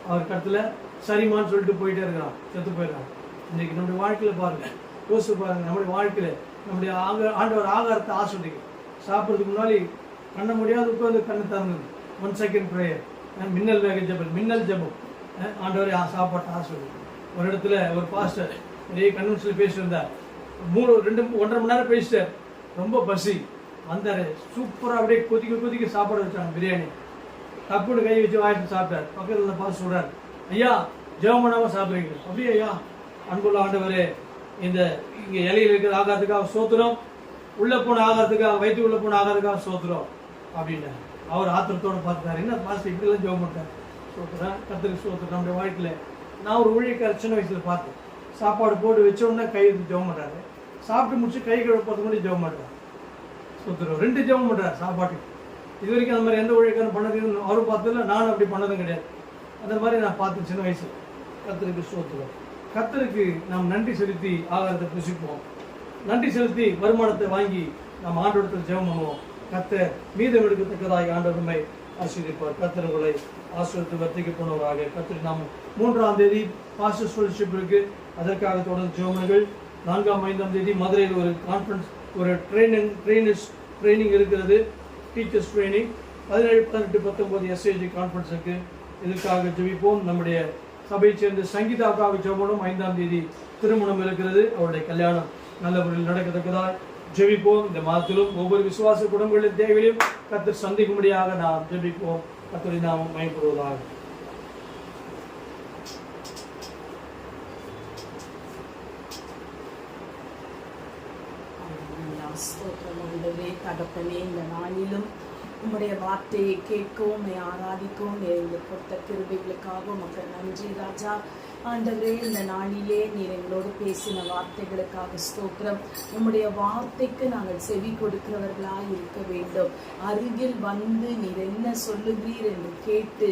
அவர் கருத்தில் சரிமான்னு சொல்லிட்டு போயிட்டே இருக்கிறான், செத்து போயிடுறான். இன்னைக்கு நம்முடைய வாழ்க்கையில் பாருங்க, யோசிச்சு பாருங்க, நம்முடைய வாழ்க்கையில் நம்முடைய ஆண்டவர் ஆகாரத்தை ஆஸ்வதிக்கும். சாப்பிட்றதுக்கு முன்னாடி கண்ண முடியாது உட்காந்து கண்ணு திறந்தது 1 செகண்ட் ப்ரேயர், மின்னல் வேக ஜெபம், மின்னல் ஜெபம், ஆண்டவரே சாப்பாட்டை ஆஸ்வதிக்கும். ஒரு இடத்துல ஒரு பாஸ்டர் நிறைய கன்வென்ஷனில் பேசியிருந்தார், 1.5 மணி நேரம் பேசிட்டார். ரொம்ப பசி வந்தார், சூப்பராக அப்படியே கொதிக்க சாப்பாடு வச்சாங்க, பிரியாணி. டப்புன்னு கை வச்சு வாங்கிட்டு சாப்பிட்டார். பக்கத்தில் பார்த்து சொல்கிறார், ஐயா ஜெபம் பண்ணாமல் சாப்பிட்றீங்க. அப்படியே ஐயா, அன்புள்ள ஆண்டவரே, இங்கே இலையில் இருக்கிற ஆகாரத்துக்காக சோத்துறோம், உள்ளே போன ஆகாரத்துக்காக, வயிற்று உள்ளே போன ஆகாரத்துக்காக சோத்துறோம் அப்படின்னு அவர் ஆத்திரத்தோடு பார்த்துட்டார். என்ன பாஸ்டர் இப்படிலாம் ஜெபம் பண்ணிட்டார்? சோத்துறேன், கத்திரிக்கு சோத்துறேன். நம்முடைய வாழ்க்கையில் நான் ஒரு ஊழியக்கார சின்ன வயசில் பார்த்தேன், சாப்பாடு போட்டு வச்ச உடனே கை ஜெபம் பண்ணுறாரு, சாப்பிட்டு முடிச்சு கை கழுவ முன்னாடி ஜெபம் பண்ணுறாரு, சோத்துறோம். 2 ஜெபம் பண்ணுறாரு சாப்பாட்டுக்கு. இது வரைக்கும் அந்த மாதிரி எந்த ஊழியக்காரன் பண்ணது அவரும் பார்த்ததில்ல, நானும் அப்படி பண்ணதும் கிடையாது. அந்த மாதிரி நான் பார்த்தேன் சின்ன வயசில். கத்தருக்கு சோத்துறோம். கத்தருக்கு நாம் நன்றி செலுத்தி ஆகாரத்தை புசிப்போம், நன்றி செலுத்தி வருமானத்தை வாங்கி நாம் ஆண்டவரத்தில் ஜெபம் பண்ணுவோம். கத்தர் மீதம் எடுக்கத்தக்கதாய் ஆண்டவருமை ஆசீர்வதிப்பார். கத்தர் உங்களை ஆசீர்வதித்து வர்த்திக்க போனவராக. கத்தர் நாம் 3ஆம் தேதி பாஸ்டர்ஸ் ஃபெலோஷிப் இருக்கு, அதற்காக தொடர்ந்து ஜெபங்கள். 4ஆம் 5ஆம் தேதி மதுரையில் ஒரு கான்ஃபரன்ஸ், ஒரு ட்ரைனிங் இருக்கிறது, டீச்சர்ஸ் ட்ரைனிங். 17, 18, 19 SAG கான்ஃபரன்ஸ் இருக்கு. இதற்காக ஜெபிப்போம். நம்முடைய சபையை சேர்ந்த சங்கீதாவுக்காக ஜெபம். 5ஆம் தேதி திருமணம் இருக்கிறது, அவருடைய கல்யாணம் நல்ல முறையில் நடக்கத்தக்கதாய் ஜெபிப்போம். இந்த மாதத்திலும் ஒவ்வொரு விசுவாச குடும்பங்களின் தேவையிலும் கர்த்தர் சந்திக்கும்படியாக நாம் ஜெபிப்போம். கர்த்தரை நாம் மகிமைப்படுவதாக. தகப்பனே, இந்த நாளிலும் உம்முடைய வார்த்தையை கேட்கவும் ஆராதிக்கவும் எங்களுக்கு கொடுத்த கிருபைகளுக்காக உமக்கு நன்றி ராஜா. ஆண்டவரே, இந்த நாளிலே நீர் எங்களோடு பேசின வார்த்தைகளுக்காக ஸ்தோத்திரம். உம்முடைய வார்த்தைக்கு நாங்கள் செவி கொடுக்கிறவர்களாய் இருக்க வேண்டும். அருகில் வந்து நீர் என்ன சொல்லுகிறீர் என்று கேட்டு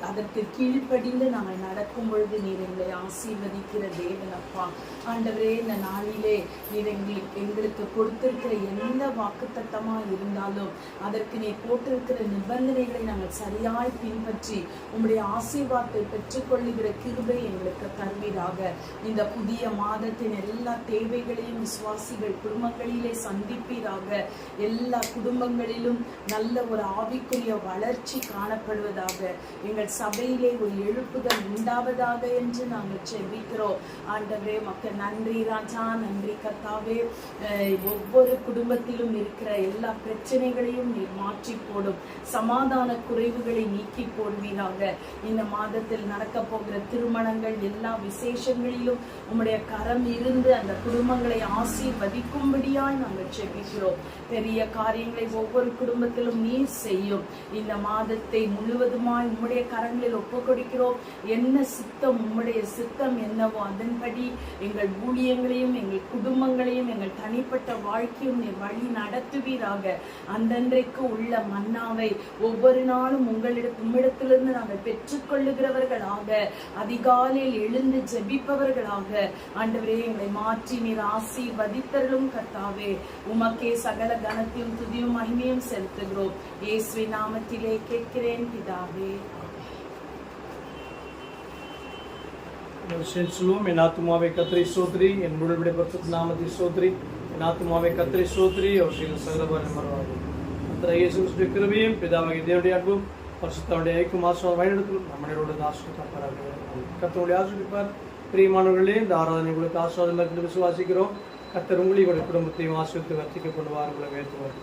அதற்கு கீழ்ப்படிந்து நாங்கள் நடக்கும் பொழுது நீர் எங்களை ஆசீர்வதிக்கிற தேவன் அப்பா. ஆண்டவரே, இந்த நாளிலே நீர் எங்களுக்கு கொடுத்திருக்கிற எந்த வாக்குத்தத்தமா இருந்தாலும் அதற்கு நீர் போட்டிருக்கிற நிபந்தனைகளை நாங்கள் சரியாய் பின்பற்றி உம்முடைய ஆசீர்வாதத்தை பெற்றுக்கொள்ளுகிற கிருபை எங்களுக்கு தருவீராக. இந்த புதிய மாதத்தின் எல்லா தேவைகளையும் விசுவாசிகள் குடும்பங்களிலே சந்திப்பீராக. எல்லா குடும்பங்களிலும் நல்ல ஒரு ஆவிக்குரிய வளர்ச்சி காணப்படுவதாக. எங்கள் சபையிலே ஒரு எழுப்புதல் உண்டாவதாக என்று நாங்கள் செபிக்கிறோம். ஆண்டவரே, மக்கள் நன்றி ராஜா, நன்றி கர்த்தாவே. ஒவ்வொரு குடும்பத்திலும் இருக்கிற எல்லா பிரச்சனைகளையும் நீர் மாற்றி போடும், சமாதான குறைவுகளை நீக்கி போடுவீராக. இந்த மாதத்தில் நடக்க போகிற திருமணங்கள் எல்லா விசேஷங்களிலும் உம்முடைய கரம் இருந்து அந்த குடும்பங்களை ஆசீர்வதிக்கும்படியாய் நாங்கள் செபிக்கிறோம். பெரிய காரியங்களை ஒவ்வொரு குடும்பத்திலும் நீர் செய்யும். இந்த மாதத்தை முழுவதுமாய் உம்முடைய கரங்களில் ஒப்புக்கொடுக்கிறோம். என்ன சித்தம், உம்முடைய சித்தம் என்னவோ அதன்படி எங்கள் ஊழியங்களையும் எங்கள் குடும்பங்களையும் எங்கள் தனிப்பட்ட வாழ்க்கையும் நீர் வழி நடத்துவீராக. அந்தன்றைக்கு உள்ள மன்னாவை ஒவ்வொரு நாளும் உம்மிடத்திலிருந்து நாங்கள் பெற்றுக்கொள்ளுகிறவர்களாக, அதிகாலையில் எழுந்து ஜெபிப்பவர்களாக ஆண்டவரே எங்களை மாற்றி நீர் ஆசீர்வதித்தருளும் கர்த்தாவே. உமக்கே சகல கனத்தையும் துதியும் மகிமையும் செலுத்துகிறோம். இயேசுவின் நாமத்திலே கேட்கிறேன் பிதாவே. என் ஆத்துமாவை கர்த்தரை ஸ்தோத்திரி, என் முழுவடைய பரிசுத்த நாமத்தை ஸ்தோத்திரி. என் ஆத்துமாவை கர்த்தரை ஸ்தோத்திரி, அவர் செய்த சகல மறவாது. கர்த்தர் இயேசு கிறிஸ்துவின் கிருபையும் பிதாவாகிய தேவனுடைய அன்பும் பரிசுத்தமுடைய ஐக்கியம் ஆசீர்வாதம் வழிநடத்தலும் நம்மளோட ஆசீர்வதிப்பார். கர்த்தருடைய ஆசீர்வதிப்பார். பிரியமானவர்களே, இந்த ஆராதனை உங்களுக்கு ஆசீர்வாதம் விசுவாசிக்கிறோம். கர்த்தர் உங்களையும் குடும்பத்தையும் ஆசீர்வதித்து வர்த்திக்க கொண்டு வாருங்களை வேண்டுவார்.